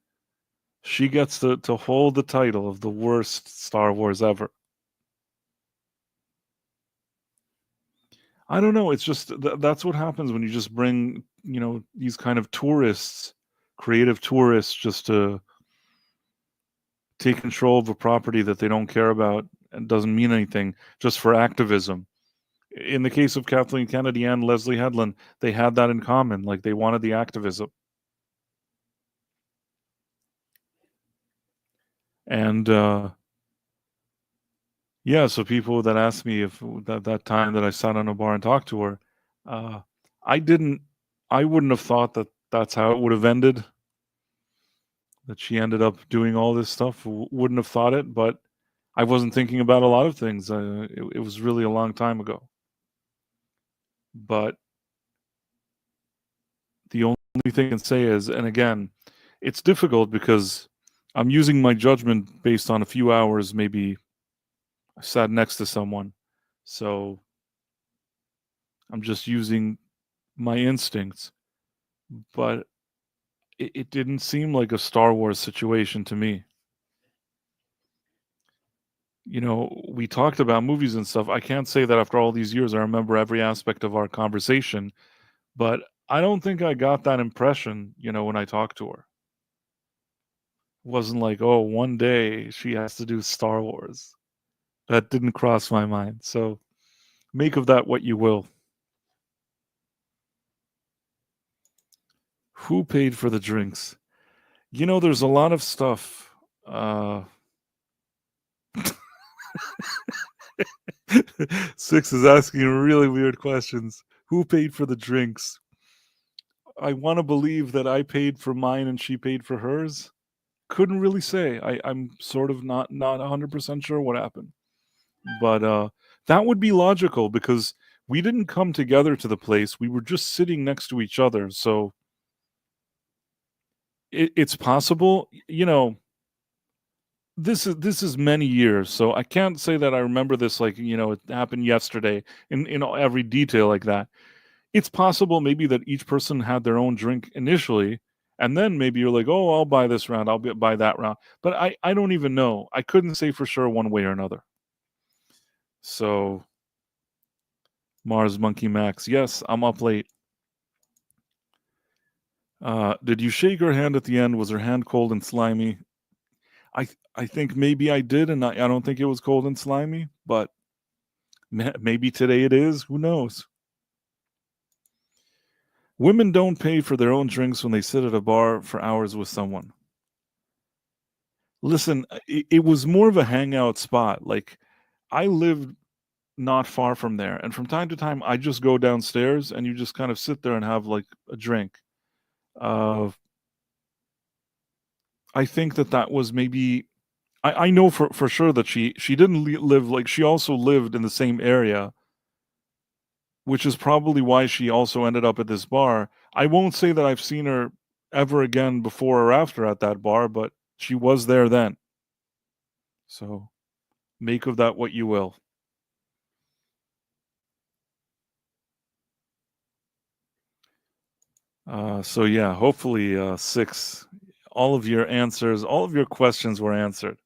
she gets to hold the title of the worst Star Wars ever. I don't know. It's just that's what happens when you just bring, these kind of tourists, creative tourists, just to take control of a property that they don't care about and doesn't mean anything, just for activism. In the case of Kathleen Kennedy and Leslie Hedlund, they had that in common. Like they wanted the activism. And yeah, so people that asked me if that time that I sat on a bar and talked to her, I wouldn't have thought that that's how it would have ended. That she ended up doing all this stuff. Wouldn't have thought it, but I wasn't thinking about a lot of things. It was really a long time ago. But the only thing I can say is, and again, it's difficult because I'm using my judgment based on a few hours, maybe I sat next to someone. So I'm just using my instincts. But it didn't seem like a Star Wars situation to me. We talked about movies and stuff. I can't say that after all these years I remember every aspect of our conversation, but I don't think I got that impression, when I talked to her. It wasn't like, oh, one day she has to do Star Wars. That didn't cross my mind. So make of that what you will. Who paid for the drinks? There's a lot of stuff. Six is asking really weird questions. Who paid for the drinks? I want to believe that I paid for mine and she paid for hers. Couldn't really say. I'm sort of not 100% sure what happened. But that would be logical because we didn't come together to the place. We were just sitting next to each other. So It's possible, this is many years, so I can't say that I remember this like, it happened yesterday in every detail like that. It's possible maybe that each person had their own drink initially, and then maybe you're like, "Oh, I'll buy this round, buy that round." But I don't even know. I couldn't say for sure one way or another. So, Mars Monkey Max, yes, I'm up late. Did you shake her hand at the end? Was her hand cold and slimy? I think maybe I did, and I don't think it was cold and slimy, but maybe today it is. Who knows? Women don't pay for their own drinks when they sit at a bar for hours with someone. Listen, it was more of a hangout spot. Like, I lived not far from there, and from time to time, I just go downstairs, and you just kind of sit there and have like a drink. Uh, I think that was maybe. I know for sure that she didn't live like she also lived in the same area, which is probably why she also ended up at this bar. I won't say that I've seen her ever again before or after at that bar, but she was there then. So make of that what you will. So yeah, hopefully 6, all of your answers, all of your questions were answered.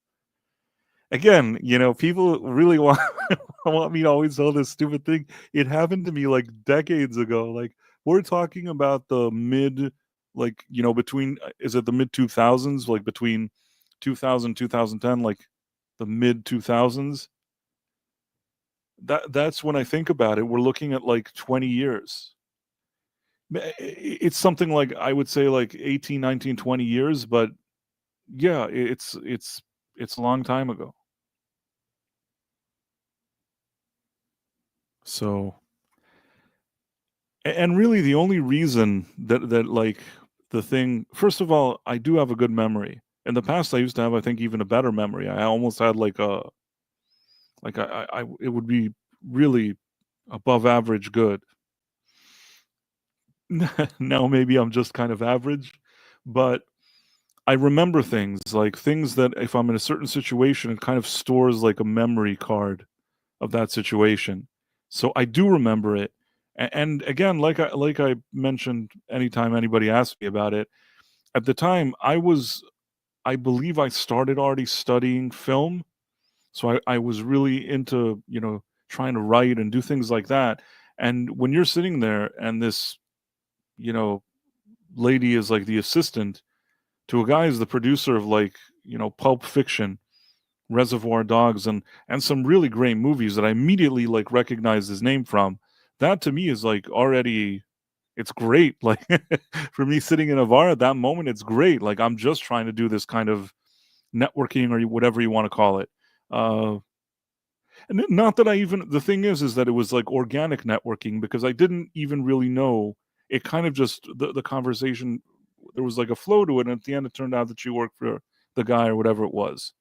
Again, people really want me to always tell this stupid thing. It happened to me like decades ago. Like, we're talking about the mid, like, between, is it the mid 2000s? Like between 2000, 2010, like the mid 2000s. That's when I think about it. We're looking at like 20 years. It's something like, I would say like 18, 19, 20 years, but yeah, it's a long time ago. So, and really the only reason that like the thing, first of all, I do have a good memory. In the past, I used to have, I think, even a better memory. I almost had like it would be really above average good. Now maybe I'm just kind of average, but I remember things like things that if I'm in a certain situation, it kind of stores like a memory card of that situation. So I do remember it. And again, like I mentioned, anytime anybody asks me about it, at the time I believe I started already studying film. So I was really into, trying to write and do things like that. And when you're sitting there and this, you know, lady is like the assistant to a guy who's the producer of like, Pulp Fiction, Reservoir Dogs, and some really great movies that I immediately like recognized his name from. That to me is like already, it's great. Like for me sitting in a bar at that moment, it's great. Like I'm just trying to do this kind of networking or whatever you want to call it. And not that I even, the thing is that it was like organic networking because I didn't even really know. It kind of just the conversation, there was like a flow to it, and at the end it turned out that she worked for the guy or whatever it was.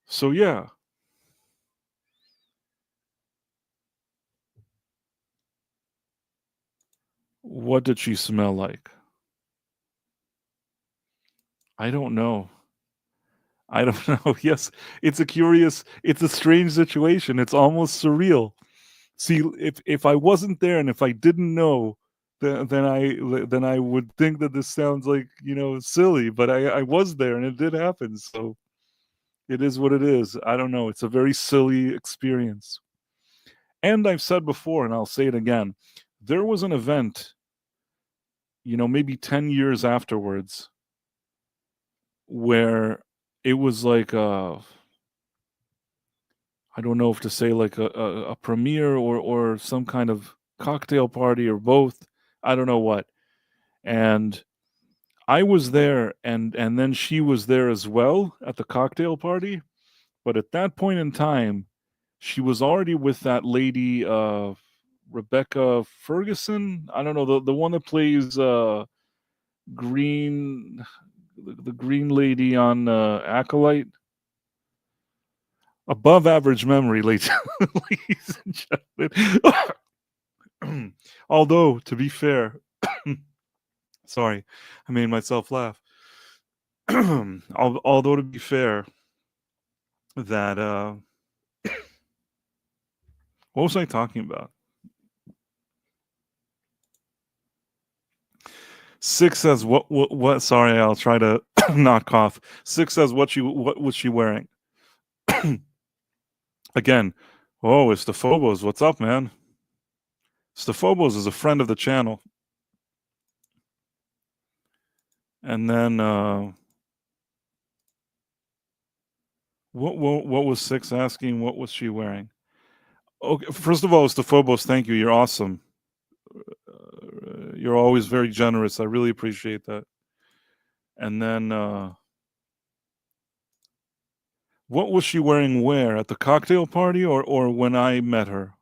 So yeah. What did she smell like? I don't know. I don't know. Yes, it's a strange situation. It's almost surreal. See, if I wasn't there and if I didn't know, then I would think that this sounds like, silly, but I was there and it did happen. So it is what it is. I don't know. It's a very silly experience. And I've said before, and I'll say it again, there was an event, maybe 10 years afterwards where it was like I don't know if to say like a premiere or some kind of cocktail party or both. I don't know what. And I was there and then she was there as well at the cocktail party. But at that point in time, she was already with that lady, Rebecca Ferguson. I don't know, the one that plays Green, the green lady on Acolyte. Above average memory, ladies and gentlemen. Although, to be fair, Sorry, I made myself laugh. Although to be fair, that what was I talking about? 6 says what? Sorry, I'll try to not cough. 6 says what was she wearing? Again, oh, it's the Phobos. What's up, man? Stephobos is a friend of the channel. And then what was 6 asking? What was she wearing? Okay, first of all, Stephobos, thank you. You're awesome. You're always very generous. I really appreciate that. And then what was she wearing where? At the cocktail party or when I met her?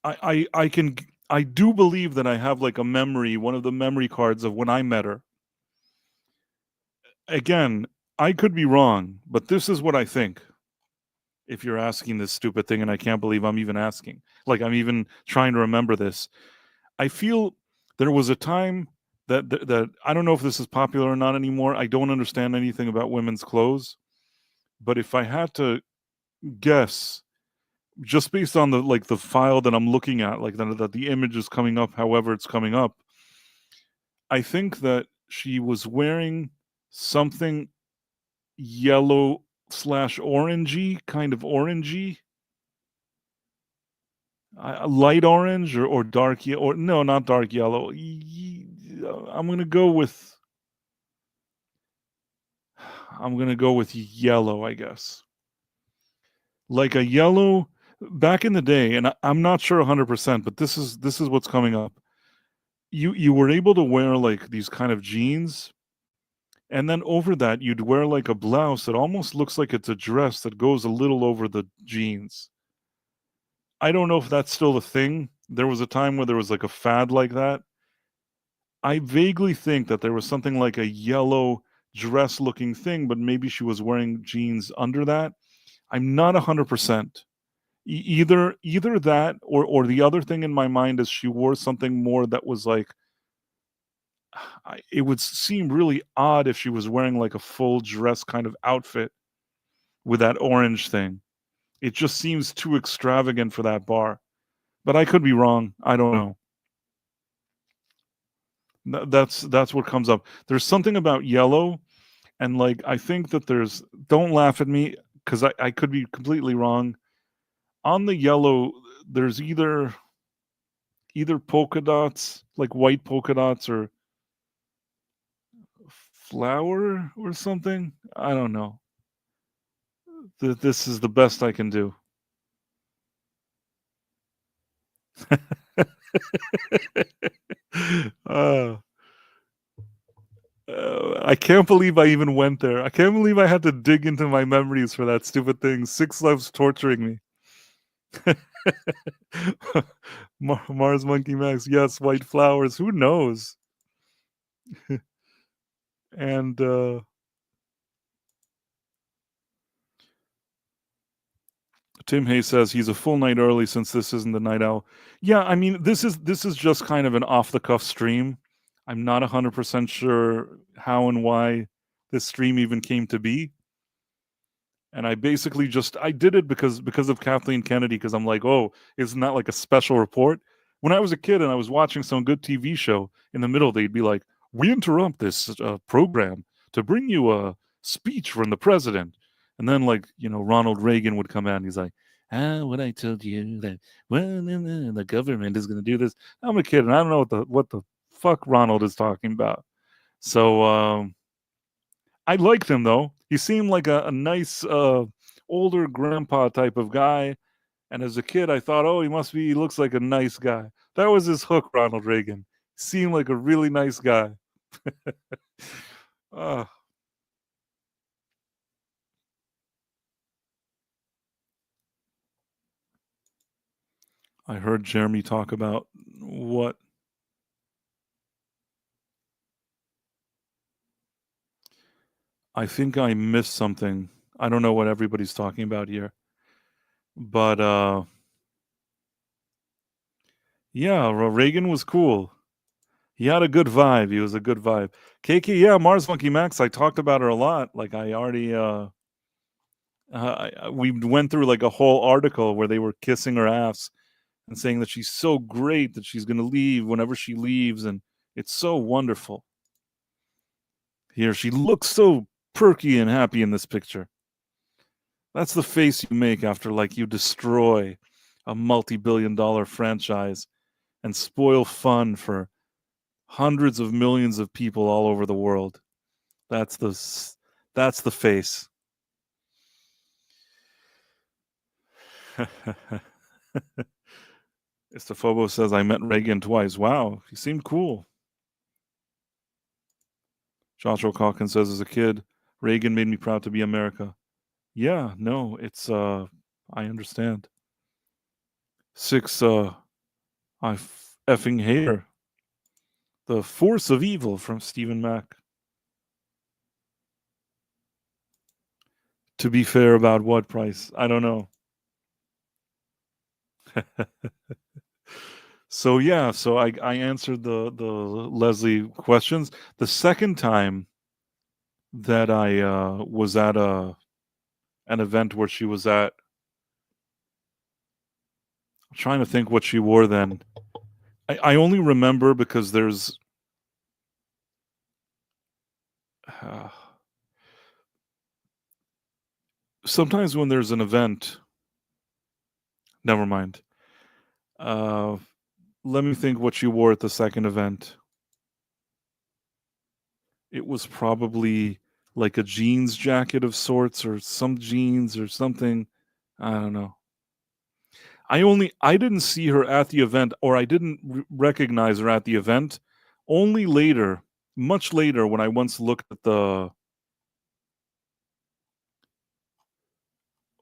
I do believe that I have like a memory, one of the memory cards of when I met her. Again, I could be wrong, but this is what I think. If you're asking this stupid thing, and I can't believe I'm even asking, like I'm even trying to remember this. I feel there was a time that I don't know if this is popular or not anymore. I don't understand anything about women's clothes, but if I had to guess, just based on the file that I'm looking at, like that the image is coming up, however it's coming up, I think that she was wearing something yellow / orangey, kind of orangey, light orange or dark yellow, or no, not dark yellow. I'm gonna go with yellow, I guess. Like a yellow back in the day, and I'm not sure 100%, but this is what's coming up. You were able to wear like these kind of jeans, and then over that you'd wear like a blouse that almost looks like it's a dress that goes a little over the jeans. I don't know if that's still a thing. There was a time where there was like a fad like that. I vaguely think that there was something like a yellow dress-looking thing, but maybe she was wearing jeans under that. I'm not 100%. Either that or the other thing in my mind is she wore something more that was like it would seem really odd if she was wearing like a full dress kind of outfit with that orange thing. It just seems too extravagant for that bar. But I could be wrong. I don't know. That's what comes up. There's something about yellow, and like I think that there's. Don't laugh at me because I could be completely wrong. On the yellow, there's either polka dots, like white polka dots, or flower or something. I don't know. This is the best I can do. uh, I can't believe I even went there. I can't believe I had to dig into my memories for that stupid thing. 6 loves torturing me. Mars Monkey Max, yes, white flowers. Who knows? And Tim Hayes says he's a full night early since this isn't the night owl. Yeah, I mean this is just kind of an off the cuff stream. I'm not 100% sure how and why this stream even came to be. And I basically just I did it because of Kathleen Kennedy, because I'm like, oh, isn't that like a special report? When I was a kid and I was watching some good TV show, in the middle they'd be like, we interrupt this program to bring you a speech from the president, and then like Ronald Reagan would come out and he's like, what I told you that the government is going to do this. I'm a kid and I don't know what the fuck Ronald is talking about. So I liked him though. He seemed like a nice older grandpa type of guy. And as a kid, I thought, oh, he looks like a nice guy. That was his hook, Ronald Reagan. He seemed like a really nice guy. uh, I heard Jeremy talk about what? I think I missed something. I don't know what everybody's talking about here. But Yeah, Reagan was cool. He had a good vibe. He was a good vibe. KK, yeah, Mars Monkey Max. I talked about her a lot. Like I already, we went through like a whole article where they were kissing her ass and saying that she's so great that she's going to leave whenever she leaves, and it's so wonderful. Here, she looks so perky and happy in this picture. That's the face you make after like you destroy a multi-billion-dollar franchise and spoil fun for hundreds of millions of people all over the world. That's the face. Istophobo says, I met Reagan twice. Wow, he seemed cool. Joshua Calkins says, as a kid, Reagan made me proud to be America. Yeah, no, it's, I understand. 6, I effing hate her. The Force of Evil from Stephen Mack. To be fair about what price? I don't know. So yeah, so I answered the Leslie questions. The second time that I was at an event where she was at, I'm trying to think what she wore then. I only remember because there's sometimes when there's an event. Never mind. Let me think what she wore at the second event. It was probably like a jeans jacket of sorts, or some jeans or something. I don't know. I didn't see her at the event, or I didn't recognize her at the event. Only later, much later, when I once looked at the.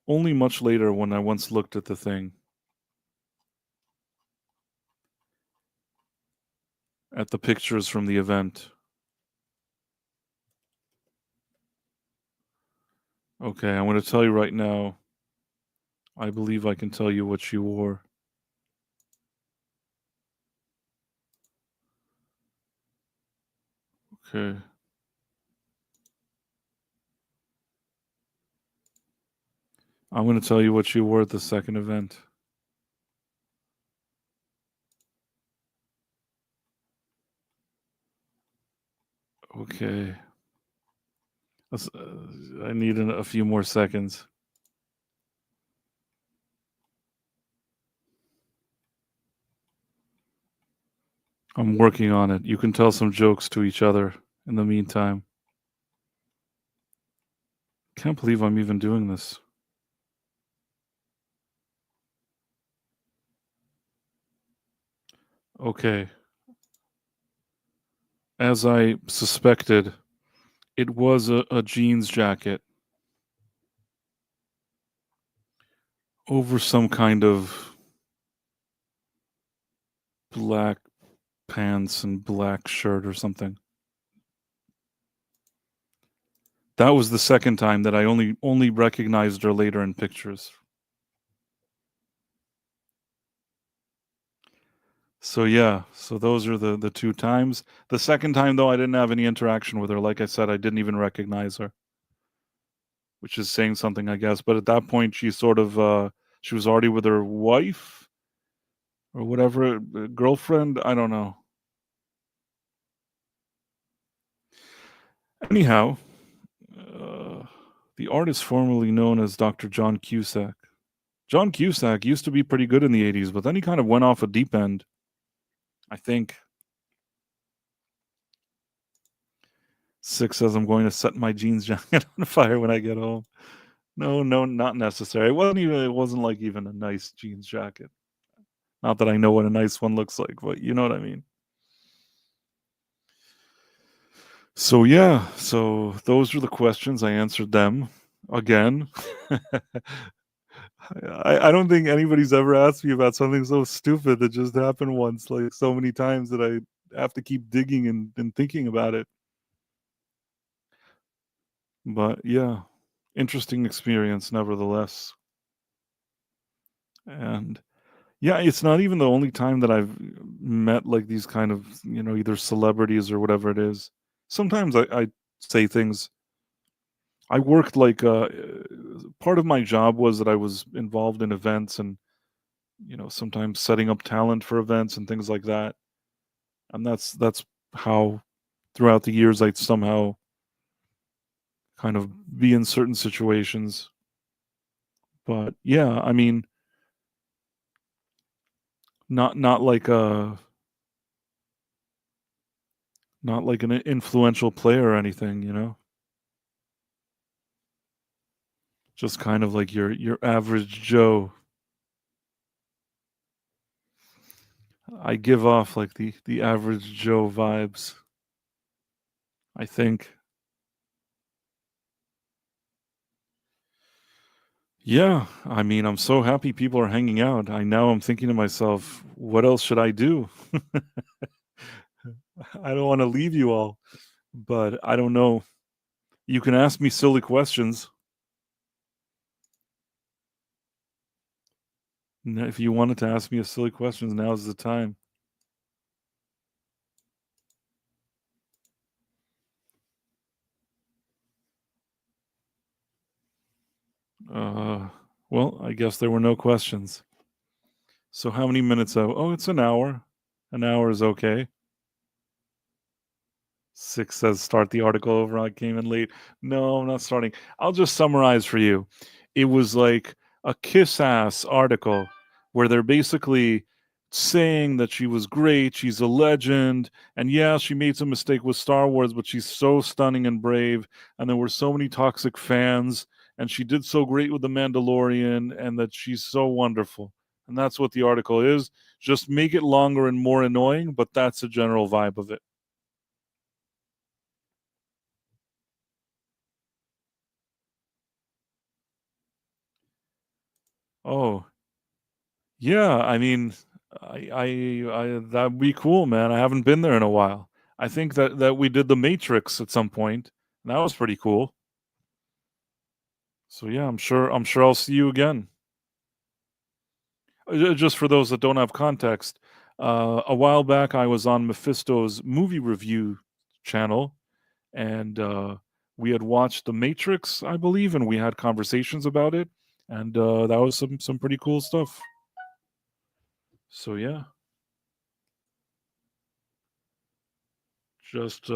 Only much later when I once looked at the thing. At the pictures from the event. Okay, I'm going to tell you right now. I believe I can tell you what she wore. Okay. I'm going to tell you what she wore at the second event. Okay. I need a few more seconds. I'm working on it. You can tell some jokes to each other in the meantime. Can't believe I'm even doing this. Okay. As I suspected, it was a jeans jacket over some kind of black pants and black shirt or something. That was the second time that I only recognized her later in pictures. So yeah, so those are the two times. The second time though, I didn't have any interaction with her. Like I said, I didn't even recognize her, which is saying something, I guess. But at that point, she sort of she was already with her wife or whatever, girlfriend. I don't know. Anyhow, the artist formerly known as Dr. John Cusack. John Cusack used to be pretty good in the 80s, but then he kind of went off a deep end, I think. 6 says, I'm going to set my jeans jacket on fire when I get home. No, not necessary. It wasn't like even a nice jeans jacket. Not that I know what a nice one looks like, but you know what I mean. So yeah, so those are the questions. I answered them again. I don't think anybody's ever asked me about something so stupid that just happened once, like so many times that I have to keep digging and thinking about it. But yeah, interesting experience nevertheless. And Yeah, it's not even the only time that I've met like these kind of, either celebrities or whatever it is. Sometimes I say things. I worked like part of my job was that I was involved in events and sometimes setting up talent for events and things like that. And that's how throughout the years I'd somehow kind of be in certain situations. But yeah, I mean, not like a not like an influential player or anything, just kind of like your average Joe. I give off like the average Joe vibes, I think. Yeah, I mean, I'm so happy people are hanging out. I'm thinking to myself, what else should I do? I don't want to leave you all, but I don't know. You can ask me silly questions. If you wanted to ask me a silly question, now's the time. Uh, well, I guess there were no questions. So how many minutes? Oh, it's an hour. An hour is okay. 6 says start the article over. I came in late. No, I'm not starting. I'll just summarize for you. It was like a kiss ass article where they're basically saying that she was great, she's a legend, and yeah, she made some mistake with Star Wars, but she's so stunning and brave, and there were so many toxic fans, and she did so great with The Mandalorian, and that she's so wonderful. And that's what the article is. Just make it longer and more annoying, but that's the general vibe of it. Oh, yeah, I mean, I that'd be cool, man. I haven't been there in a while. I think that we did The Matrix at some point, and that was pretty cool. So yeah, I'm sure I'll see you again. Just for those that don't have context, a while back I was on Mephisto's movie review channel, and we had watched The Matrix, I believe, and we had conversations about it, and that was some pretty cool stuff. So yeah, just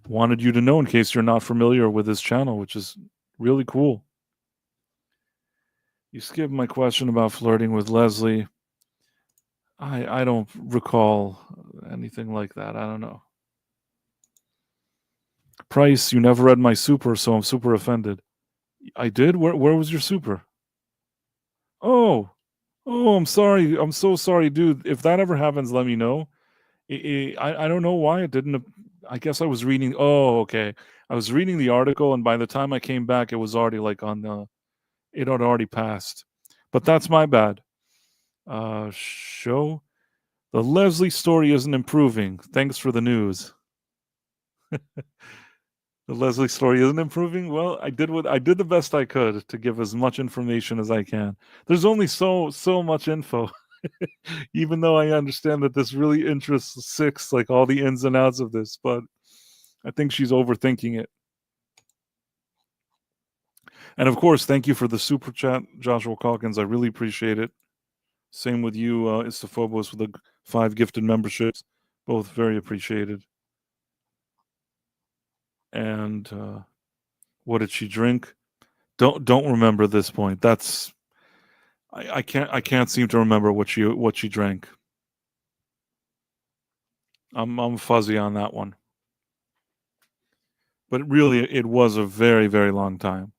wanted you to know in case you're not familiar with his channel, which is really cool. You skipped my question about flirting with Leslie. I don't recall anything like that. I don't know. Price, you never read my super, so I'm super offended. I did? Where was your super? Oh, oh, I'm sorry. I'm so sorry, dude. If that ever happens, let me know. I don't know why it didn't. I guess I was reading. Oh, okay. I was reading the article, and by the time I came back, it was already like on the. It had already passed. But that's my bad. Show the Leslie story isn't improving. Thanks for the news. The Leslie story isn't improving. Well, I did the best I could to give as much information as I can. There's only so much info. Even though I understand that this really interests Six, like all the ins and outs of this, but I think she's overthinking it. And of course, thank you for the super chat, Joshua Calkins. I really appreciate it. Same with you, Istophobos, with the 5 gifted memberships. Both very appreciated. And what did she drink? Don't remember this point. That's I can't seem to remember what she drank. I'm fuzzy on that one. But really, it was a very, very long time.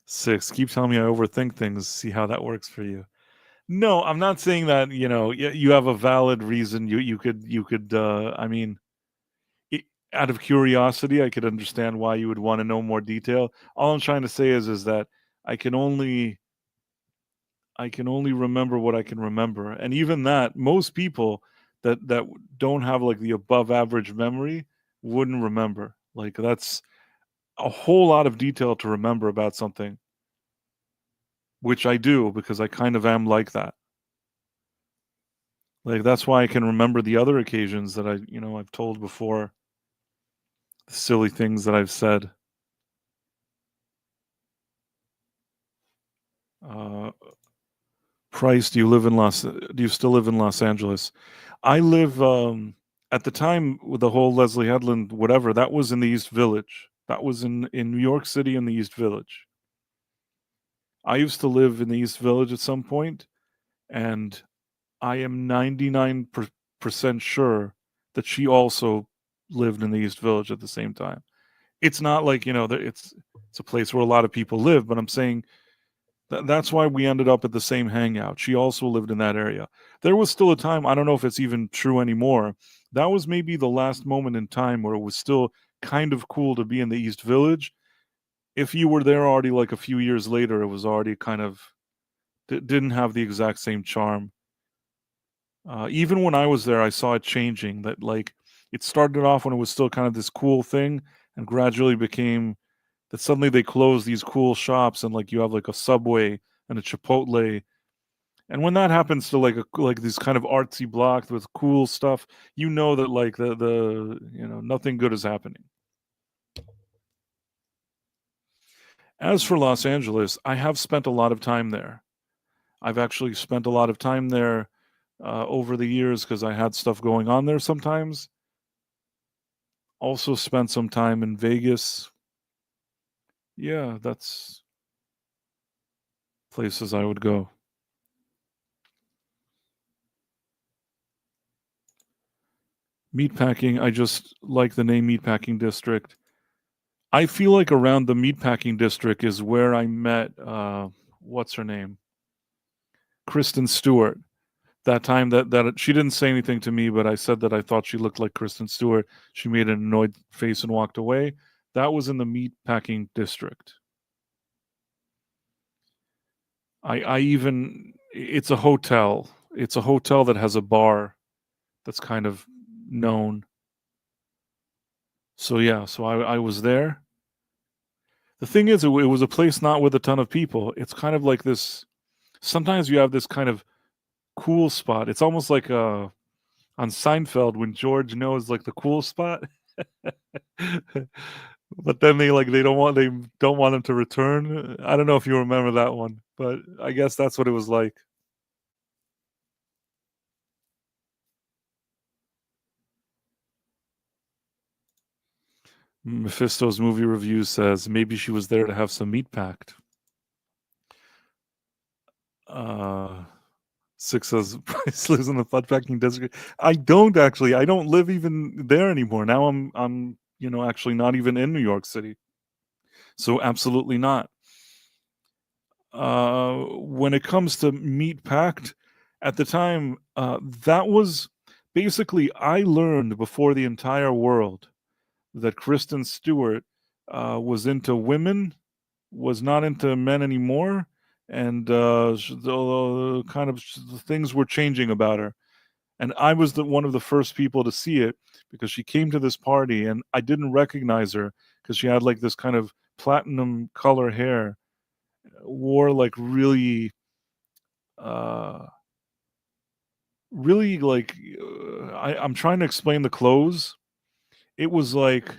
Six, keep telling me I overthink things. See how that works for you. No, I'm not saying that. You have a valid reason. You could. I mean, it, out of curiosity, I could understand why you would want to know more detail. All I'm trying to say is that I can only I can only remember what I can remember, and even that, most people that don't have like the above average memory, wouldn't remember. Like, that's a whole lot of detail to remember about something, which I do because I kind of am like that. Like, that's why I can remember the other occasions that I've told before, the silly things that I've said. Price, do you still live in Los Angeles? I live, at the time with the whole Leslie Headland, whatever, that was in the East Village. That was in New York City in the East Village. I used to live in the East Village at some point, and I am 99% sure that she also lived in the East Village at the same time. It's not like, it's a place where a lot of people live, but I'm saying that's why we ended up at the same hangout. She also lived in that area. There was still a time, I don't know if it's even true anymore, that was maybe the last moment in time where it was still kind of cool to be in the East Village. If you were there already like a few years later, it was already kind of didn't have the exact same charm. Even when I was there, I saw it changing. That, like, it started off when it was still kind of this cool thing, and gradually became that suddenly they closed these cool shops, and like you have like a Subway and a Chipotle. And when that happens to like these kind of artsy blocks with cool stuff, that like the nothing good is happening. As for Los Angeles, I have spent a lot of time there. I've actually spent a lot of time there over the years because I had stuff going on there sometimes. Also spent some time in Vegas. Yeah, that's places I would go. Meatpacking, I just like the name Meatpacking District. I feel like around the Meatpacking District is where I met, what's her name? Kristen Stewart. That time that she didn't say anything to me, but I said that I thought she looked like Kristen Stewart. She made an annoyed face and walked away. That was in the Meatpacking District. It's a hotel. It's a hotel that has a bar that's kind of known. So yeah, so I was there. The thing is, it was a place not with a ton of people. It's kind of like this. Sometimes you have this kind of cool spot. It's almost like on Seinfeld when George knows like the cool spot, but then they don't want him to return. I don't know if you remember that one, but I guess that's what it was like. Mephisto's movie review says maybe she was there to have some meat packed. Six says Price lives in the Fudpacking District. I don't actually. I don't live even there anymore. Now I'm actually not even in New York City. So absolutely not. When it comes to meat packed, at the time, that was basically I learned before the entire world that Kristen Stewart was into women, was not into men anymore, and the kind of things were changing about her. And I was one of the first people to see it because she came to this party and I didn't recognize her because she had like this kind of platinum color hair, wore like uh really like I'm trying to explain the clothes. It was like,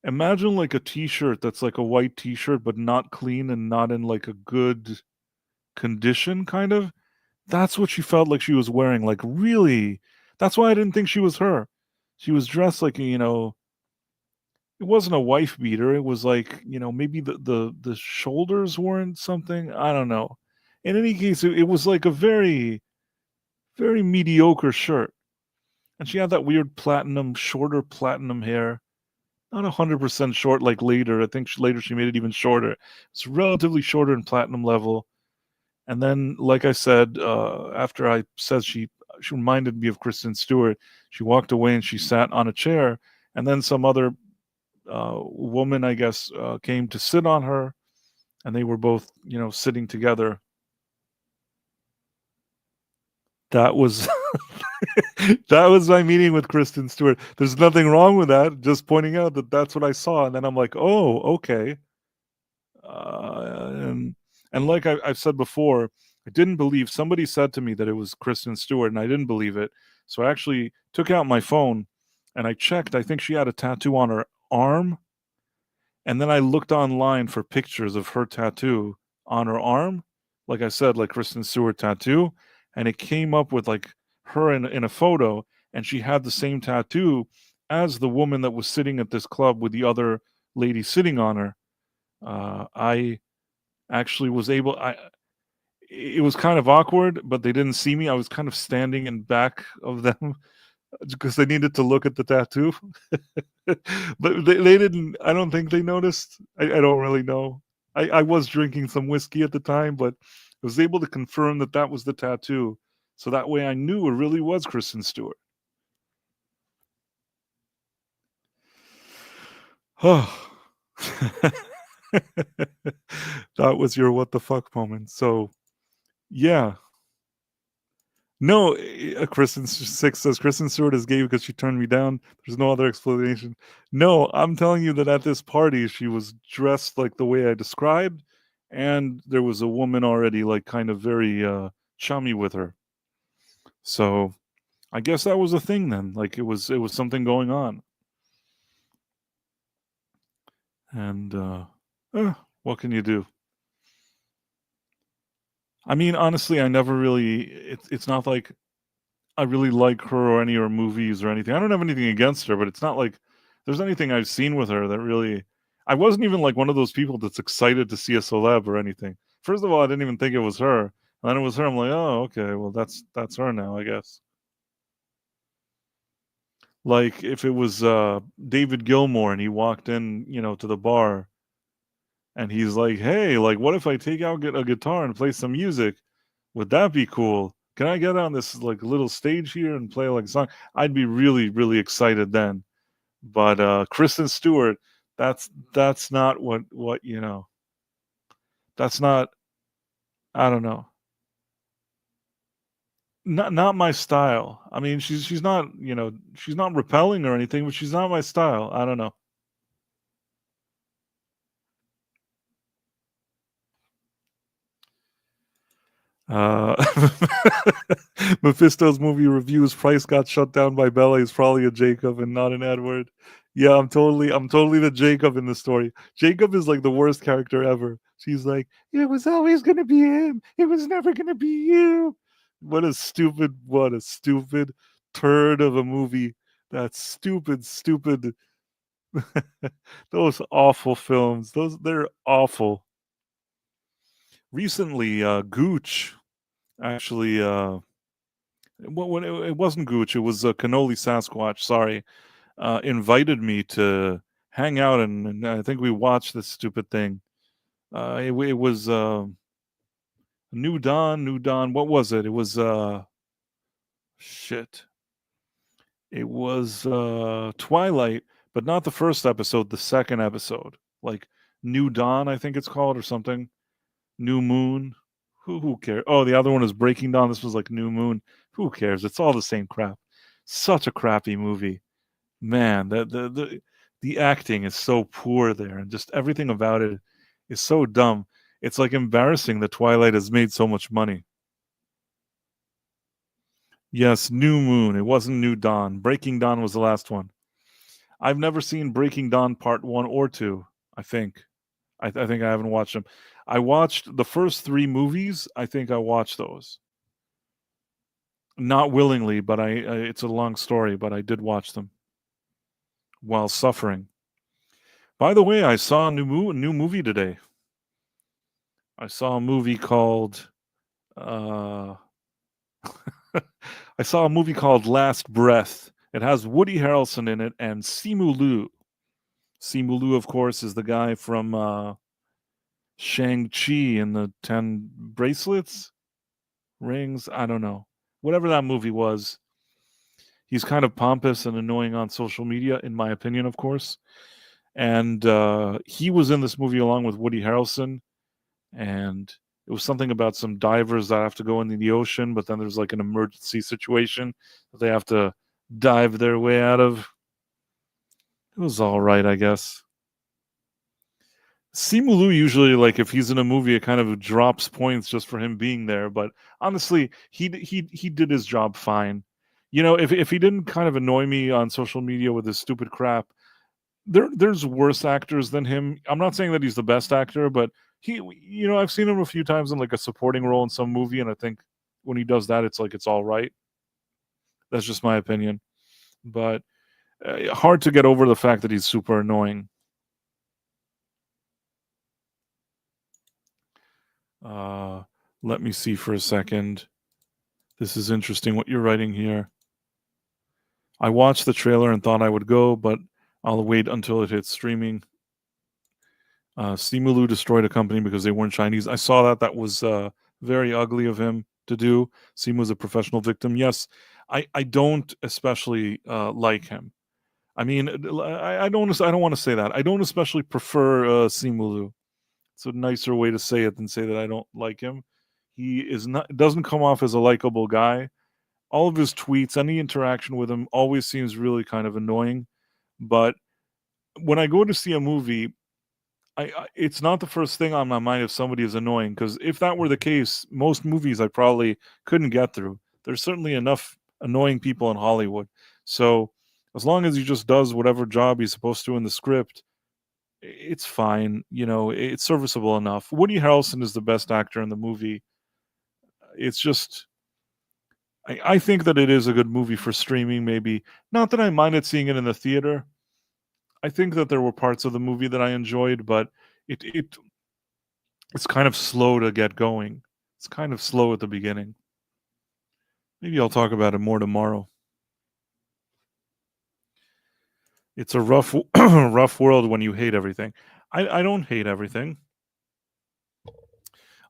imagine like a t-shirt that's like a white t-shirt but not clean and not in like a good condition, kind of. That's what she felt like she was wearing, like, really. That's why I didn't think she was her. She was dressed like, it wasn't a wife beater. It was like, maybe the shoulders weren't something. I don't know. In any case, it was like a very, very mediocre shirt. And she had that weird shorter platinum hair. Not 100% short like later. I think later she made it even shorter. It's relatively shorter in platinum level. And then, like I said, after I said she reminded me of Kristen Stewart, she walked away and she sat on a chair. And then some other woman, I guess, came to sit on her, and they were both, sitting together. That was That was my meeting with Kristen Stewart. There's nothing wrong with that. Just pointing out that that's what I saw, and then I'm like, oh, okay. And like I've said before, I didn't believe. Somebody said to me that it was Kristen Stewart, and I didn't believe it. So I actually took out my phone and I checked. I think she had a tattoo on her arm, and then I looked online for pictures of her tattoo on her arm. Like I said, like Kristen Stewart tattoo, and it came up with like her in a photo, and she had the same tattoo as the woman that was sitting at this club with the other lady sitting on her. I actually was able. It was kind of awkward, but they didn't see me. I was kind of standing in back of them because they needed to look at the tattoo. But they didn't. I don't think they noticed. I don't really know. I was drinking some whiskey at the time, but I was able to confirm that that was the tattoo. So that way I knew it really was Kristen Stewart. Oh. That was your what the fuck moment. So, yeah. No, Kristen Six says Kristen Stewart is gay because she turned me down. There's no other explanation. No, I'm telling you that at this party she was dressed like the way I described, and there was a woman already like kind of very chummy with her. So I guess that was a thing then. Like it was something going on. And what can you do? I mean, honestly, I never really. It's not like I really like her or any of her movies or anything. I don't have anything against her, but it's not like there's anything I've seen with her that really. I wasn't even like one of those people that's excited to see a celeb or anything. First of all, I didn't even think it was her. And then it was her. I'm like, oh, okay, well that's her now, I guess. Like if it was David Gilmour and he walked in, to the bar and he's like, hey, like what if I take out a guitar and play some music? Would that be cool? Can I get on this like little stage here and play like a song? I'd be really, really excited then. But Kristen Stewart, that's not what. That's not. I don't know. Not my style. I mean, she's not she's not repelling or anything, but she's not my style. I don't know. Uh, Mephisto's movie reviews. Price got shut down by Bella. He's probably a Jacob and not an Edward. Yeah, I'm totally the Jacob in the story. Jacob is like the worst character ever. She's like, it was always gonna be him. It was never gonna be you. What a stupid turd of a movie. That stupid. Those awful films. They're awful. Recently, Gooch actually it wasn't Gooch, it was Cannoli Sasquatch, sorry, invited me to hang out, and I think we watched this stupid thing. It was New Dawn. What was it? It was shit. It was Twilight, but not the first episode, the second episode. Like New Dawn, I think it's called, or something. New Moon. Who cares? Oh, the other one is Breaking Dawn. This was like New Moon. Who cares? It's all the same crap. Such a crappy movie. Man, the acting is so poor there, and just everything about it is so dumb. It's like embarrassing that Twilight has made so much money. Yes, New Moon. It wasn't New Dawn. Breaking Dawn was the last one. I've never seen Breaking Dawn Part 1 or 2, I think. I think I haven't watched them. I watched the first 3 movies. I think I watched those. Not willingly, but it's a long story, but I did watch them while suffering. By the way, I saw a new movie today. I saw a movie called I saw a movie called Last Breath. It has Woody Harrelson in it and Simu Liu. Simu Liu, of course, is the guy from Shang-Chi and the 10 bracelets, rings, I don't know. Whatever that movie was. He's kind of pompous and annoying on social media, in my opinion, of course. And he was in this movie along with Woody Harrelson. And It was something about some divers that have to go into the ocean, but then there's like an emergency situation that they have to dive their way out of. It was all right, I guess. Simu Liu usually, like, if he's in a movie, it kind of drops points just for him being there. But honestly, he did his job fine. You know, if he didn't kind of annoy me on social media with his stupid crap, there's worse actors than him. I'm not saying that he's the best actor, but I've seen him a few times in like a supporting role in some movie, and I think when he does that, it's like it's all right. That's just my opinion. But hard to get over the fact that he's super annoying. Let me see for a second. This is interesting what you're writing here. I watched the trailer and thought I would go, but I'll wait until it hits streaming. Simu Liu destroyed a company because they weren't Chinese. I saw that. That was very ugly of him to do. Simu was a professional victim. Yes, I don't especially like him. I mean, I don't want to say that. I don't especially prefer Simu Liu. It's a nicer way to say it than say that I don't like him. He doesn't come off as a likable guy. All of his tweets, any interaction with him always seems really kind of annoying. But when I go to see a movie, it's not the first thing on my mind if somebody is annoying, because if that were the case, most movies I probably couldn't get through. There's certainly enough annoying people in Hollywood. So as long as he just does whatever job he's supposed to in the script, it's fine. You know, it's serviceable enough. Woody Harrelson is the best actor in the movie. It's just, I think that it is a good movie for streaming, maybe. Not that I minded seeing it in the theater. I think that there were parts of the movie that I enjoyed, but it's kind of slow to get going. It's kind of slow at the beginning. Maybe I'll talk about it more tomorrow. It's a rough rough world when you hate everything. I don't hate everything.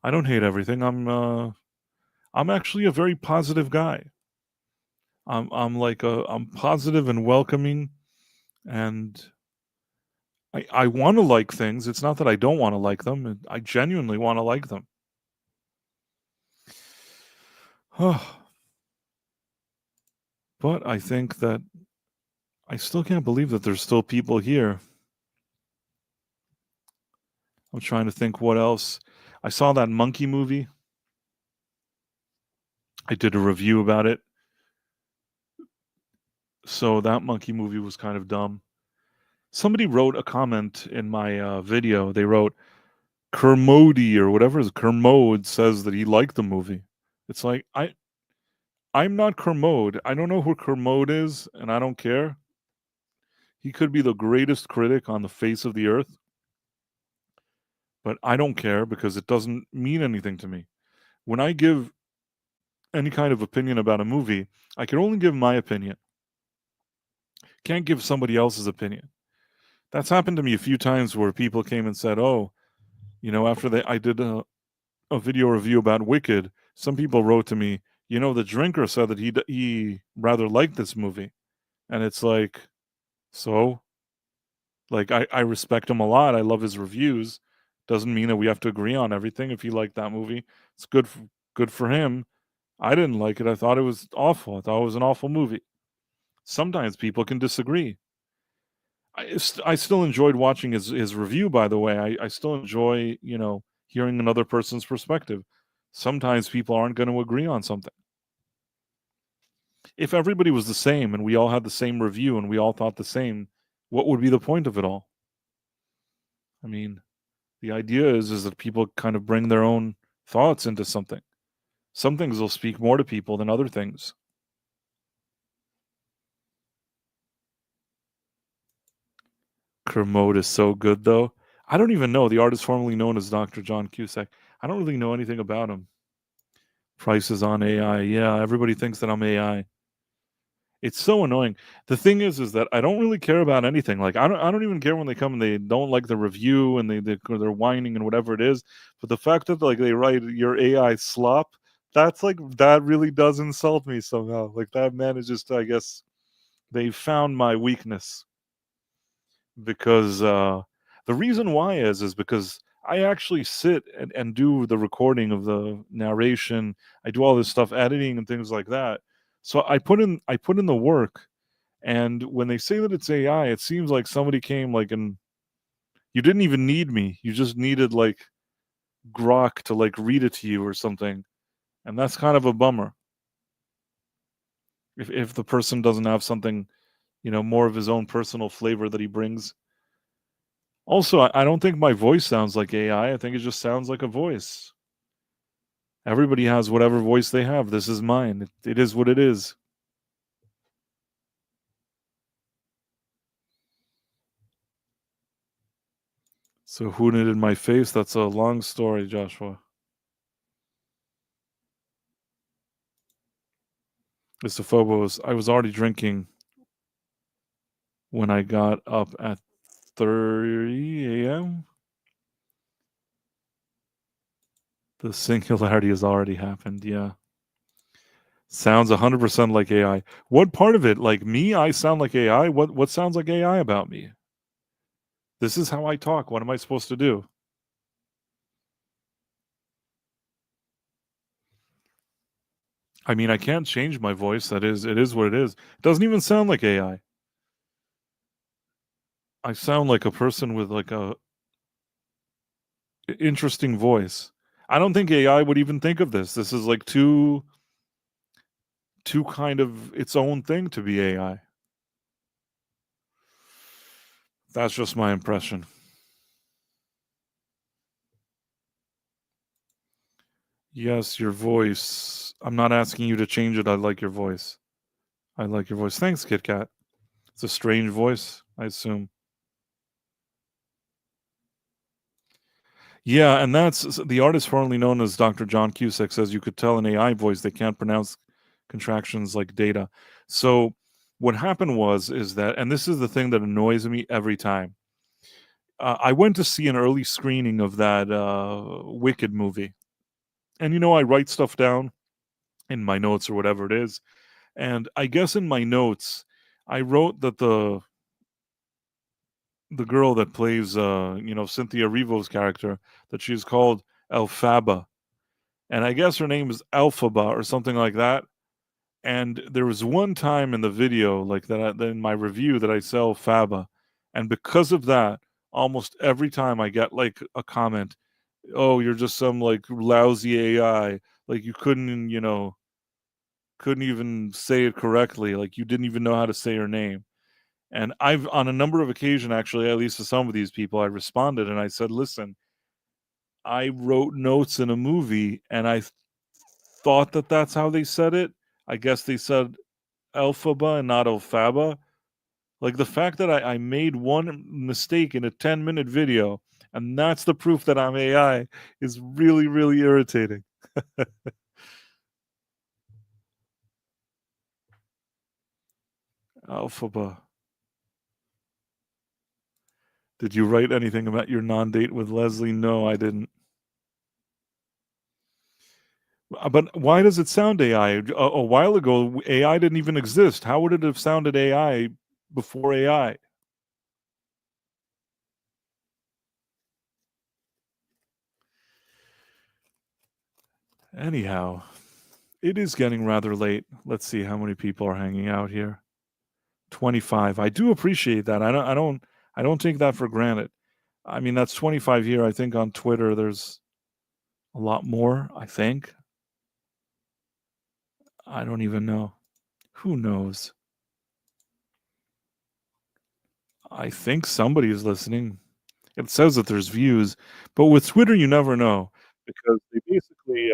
I don't hate everything. I'm actually a very positive guy. I'm positive and welcoming, and I want to like things. It's not that I don't want to like them. I genuinely want to like them. But I think that I still can't believe that there's still people here. I'm trying to think what else. I saw that monkey movie. I did a review about it. So that monkey movie was kind of dumb. Somebody wrote a comment in my video. They wrote, Kermode or whatever is Kermode says that he liked the movie. It's like, I'm not Kermode. I don't know who Kermode is, and I don't care. He could be the greatest critic on the face of the earth, but I don't care because it doesn't mean anything to me. When I give any kind of opinion about a movie, I can only give my opinion. Can't give somebody else's opinion. That's happened to me a few times where people came and said, "Oh, you know, after I did a video review about Wicked, some people wrote to me, you know, the drinker said that he rather liked this movie," and it's like, so, like, I respect him a lot. I love his reviews. Doesn't mean that we have to agree on everything. If he liked that movie, it's good for him. I didn't like it. I thought it was awful. I thought it was an awful movie. Sometimes people can disagree. I still enjoyed watching his review, by the way. I still enjoy, you know, hearing another person's perspective. Sometimes people aren't going to agree on something. If everybody was the same and we all had the same review and we all thought the same, what would be the point of it all? I mean, the idea is that people kind of bring their own thoughts into something. Some things will speak more to people than other things. Kermode is so good, though. I don't even know. The artist formerly known as Dr. John Cusack. I don't really know anything about him. Prices on AI. Yeah, everybody thinks that I'm AI. It's so annoying. The thing is that I don't really care about anything. Like I don't even care when they come and they don't like the review and they're whining and whatever it is. But the fact that like they write your AI slop, that really does insult me somehow. Like that manages to, I guess, they found my weakness. Because the reason why is because I actually sit and do the recording of the narration. I do all this stuff, editing and things like that. So I put in the work, and when they say that it's AI, it seems like somebody came like and you didn't even need me. You just needed like Grok to like read it to you or something. And that's kind of a bummer. If the person doesn't have something, more of his own personal flavor that he brings. Also, I don't think my voice sounds like AI. I think it just sounds like a voice. Everybody has whatever voice they have. This is mine. It is what it is. So who knitted my face? That's a long story, Joshua. Mr. Phobos, I was already drinking when I got up at 30 a.m. The singularity has already happened, yeah. Sounds 100% like AI. What part of it? Like me, I sound like AI? What sounds like AI about me? This is how I talk. What am I supposed to do? I mean, I can't change my voice. It is what it is. It doesn't even sound like AI. I sound like a person with like a interesting voice. I don't think AI would even think of this. This is like too kind of its own thing to be AI. That's just my impression. Yes, your voice. I'm not asking you to change it. I like your voice. I like your voice. Thanks, Kit Kat. It's a strange voice, I assume. Yeah, and that's the artist formerly known as Dr. John Cusack says you could tell an AI voice they can't pronounce contractions like data. So what happened is that, and this is the thing that annoys me every time. I went to see an early screening of that Wicked movie, and I write stuff down in my notes or whatever it is, and I guess in my notes I wrote that the girl that plays Cynthia Erivo's character, that she's called Elphaba, and I guess her name is Alphaba or something like that. And there was one time in the video, like that in my review, that I sell Faba, and because of that, almost every time I get like a comment, "Oh, you're just some like lousy AI. Like you couldn't even say it correctly. Like you didn't even know how to say her name." And I've on a number of occasions, actually, at least to some of these people, I responded and I said, "Listen, I wrote notes in a movie, and I thought that that's how they said it. I guess they said Elphaba and not Elphaba. Like the fact that I made one mistake in a 10-minute video, and that's the proof that I'm AI, is really, really irritating." Elphaba. Did you write anything about your non-date with Leslie? No, I didn't. But why does it sound AI? A while ago, AI didn't even exist. How would it have sounded AI before AI? Anyhow, it is getting rather late. Let's see how many people are hanging out here. 25. I do appreciate that. I don't take that for granted. I mean, that's 25 here. I think on Twitter there's a lot more, I think. I don't even know. Who knows? I think somebody is listening. It says that there's views, but with Twitter you never know, because they basically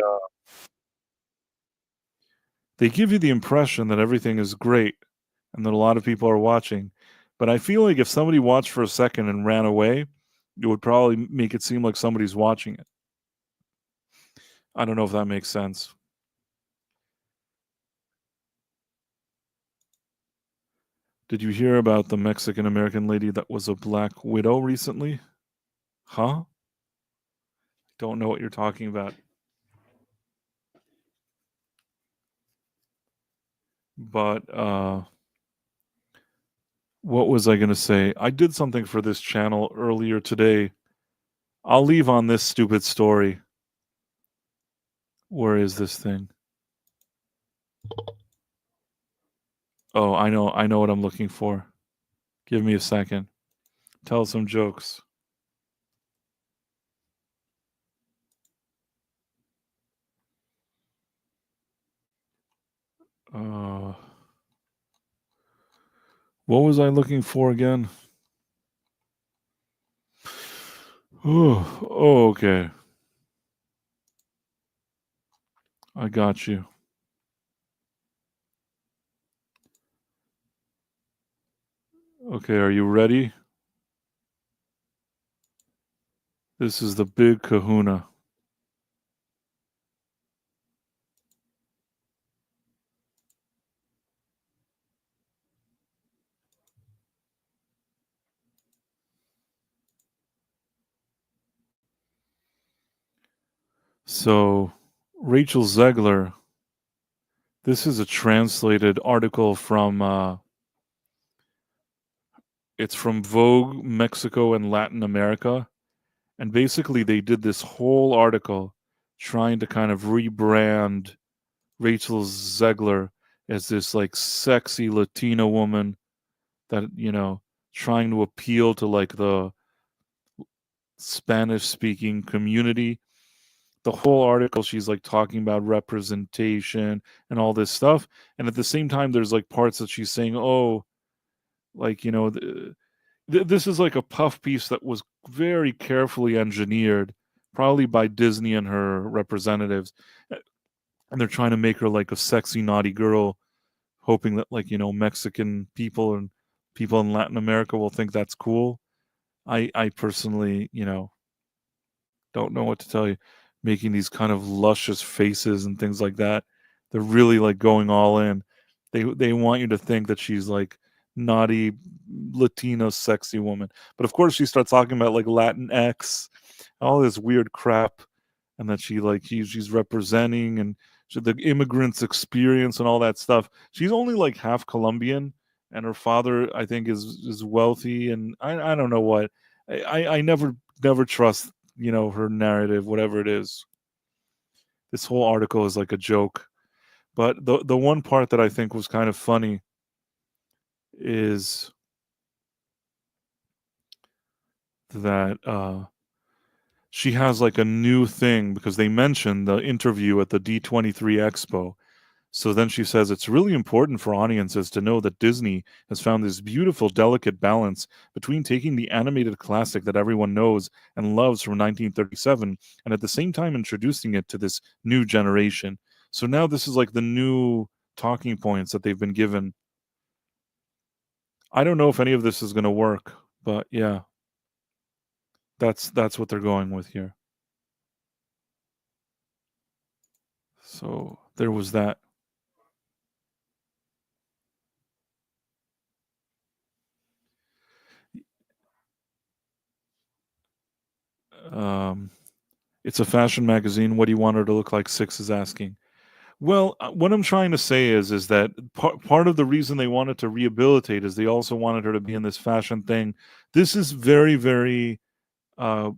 they give you the impression that everything is great and that a lot of people are watching. But I feel like if somebody watched for a second and ran away, it would probably make it seem like somebody's watching it. I don't know if that makes sense. Did you hear about the Mexican American lady that was a black widow recently? Huh? Don't know what you're talking about. But what was I going to say? I did something for this channel earlier today. I'll leave on this stupid story. Where is this thing? Oh, I know what I'm looking for. Give me a second. Tell some jokes. Uh, what was I looking for again? Oh, okay. I got you. Okay, are you ready? This is the big kahuna. So, Rachel Zegler, this is a translated article from it's from Vogue, Mexico and Latin America. And basically they did this whole article trying to kind of rebrand Rachel Zegler as this like sexy Latina woman that, trying to appeal to like the Spanish speaking community. The whole article, she's like talking about representation and all this stuff. And at the same time, there's like parts that she's saying, oh, like, this is like a puff piece that was very carefully engineered, probably by Disney and her representatives. And they're trying to make her like a sexy, naughty girl, hoping that, like, Mexican people and people in Latin America will think that's cool. I personally, don't know what to tell you. Making these kind of luscious faces and things like that. They're really like going all in. They want you to think that she's like naughty Latino sexy woman. But of course she starts talking about like Latin X, all this weird crap, and that she's representing and the immigrants' experience and all that stuff. She's only like half Colombian, and her father I think is wealthy, and I don't know what. I never trust her narrative, whatever it is. This whole article is like a joke. But the one part that I think was kind of funny is that she has like a new thing because they mentioned the interview at the D23 Expo. So then she says it's really important for audiences to know that Disney has found this beautiful, delicate balance between taking the animated classic that everyone knows and loves from 1937 and at the same time introducing it to this new generation. So now this is like the new talking points that they've been given. I don't know if any of this is going to work, but yeah, that's what they're going with here. So there was that. Um, it's a fashion magazine. What do you want her to look like? Six is asking. Well, what I'm trying to say is that part of the reason they wanted to rehabilitate is they also wanted her to be in this fashion thing. This is very, very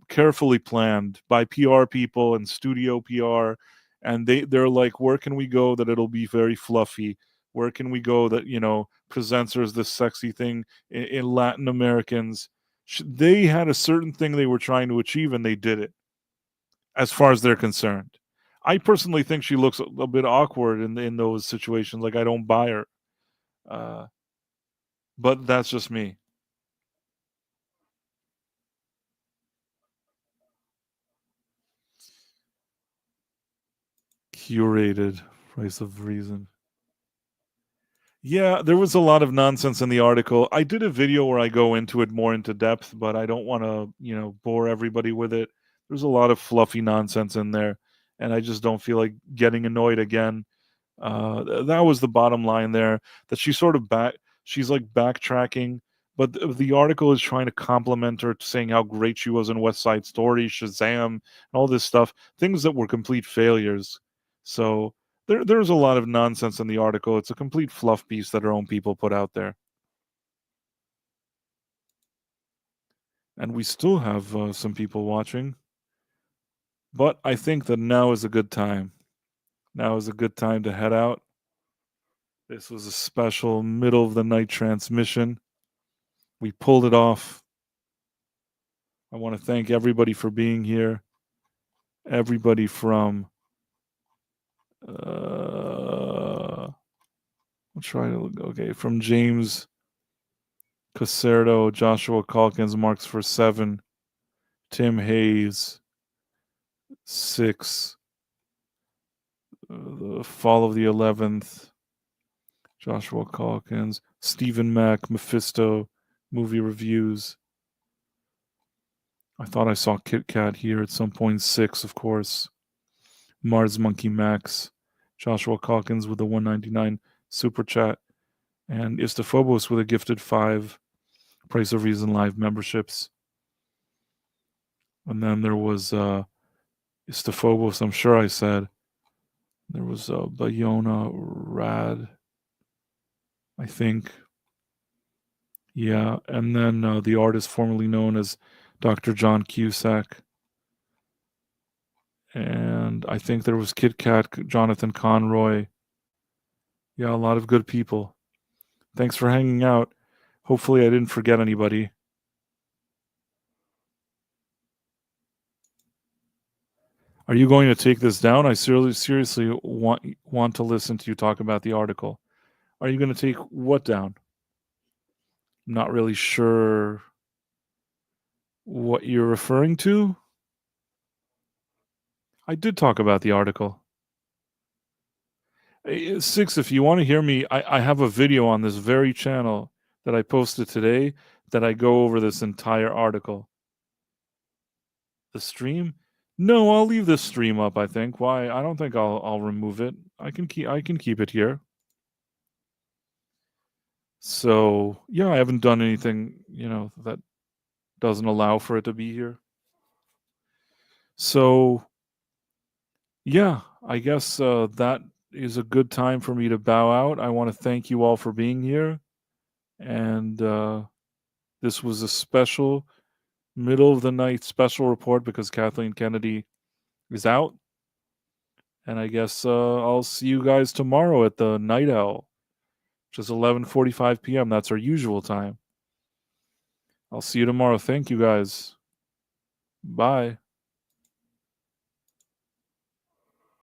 carefully planned by PR people and studio PR, and they're like, where can we go that it'll be very fluffy? Where can we go that presents her as this sexy thing in Latin Americans? They had a certain thing they were trying to achieve, and they did it as far as they're concerned. I personally think she looks a bit awkward in those situations. Like I don't buy her, uh, but that's just me. Curated price of reason. Yeah, there was a lot of nonsense in the article. I did a video where I go into it more into depth, but I don't want to, bore everybody with it. There's a lot of fluffy nonsense in there, and I just don't feel like getting annoyed again. That was the bottom line there. That she's like backtracking, but the article is trying to compliment her, saying how great she was in West Side Story, Shazam, and all this stuff. Things that were complete failures. So there's a lot of nonsense in the article. It's a complete fluff piece that her own people put out there. And we still have some people watching. But I think that now is a good time. Now is a good time to head out. This was a special middle of the night transmission. We pulled it off. I want to thank everybody for being here. Everybody from I'll try to look. Okay, from James Caserdo, Joshua Calkins, Marks for 7, Tim Hayes, 6, the Fall of the 11th, Joshua Calkins, Stephen Mack, Mephisto, Movie Reviews. I thought I saw Kit Kat here at some point. 6, of course. Mars Monkey Max, Joshua Calkins with the 199 super chat, and Istophobos with a gifted 5 Price of Reason Live memberships. And then there was Istophobos, I'm sure I said. There was Bayona Rad, I think. Yeah, and then the artist formerly known as Dr. John Cusack. And I think there was Kit Kat, Jonathan Conroy. Yeah, a lot of good people. Thanks for hanging out. Hopefully I didn't forget anybody. Are you going to take this down? I seriously want to listen to you talk about the article. Are you going to take what down? I'm not really sure what you're referring to. I did talk about the article. 6, if you want to hear me, I have a video on this very channel that I posted today that I go over this entire article. The stream? No, I'll leave this stream up, I think. Why? I don't think I'll remove it. I can keep it here. So, yeah, I haven't done anything, that doesn't allow for it to be here. So, yeah, I guess that is a good time for me to bow out. I want to thank you all for being here. And this was a special middle of the night special report because Kathleen Kennedy is out. And I guess I'll see you guys tomorrow at the Night Owl, which is 11:45 p.m. That's our usual time. I'll see you tomorrow. Thank you guys. Bye.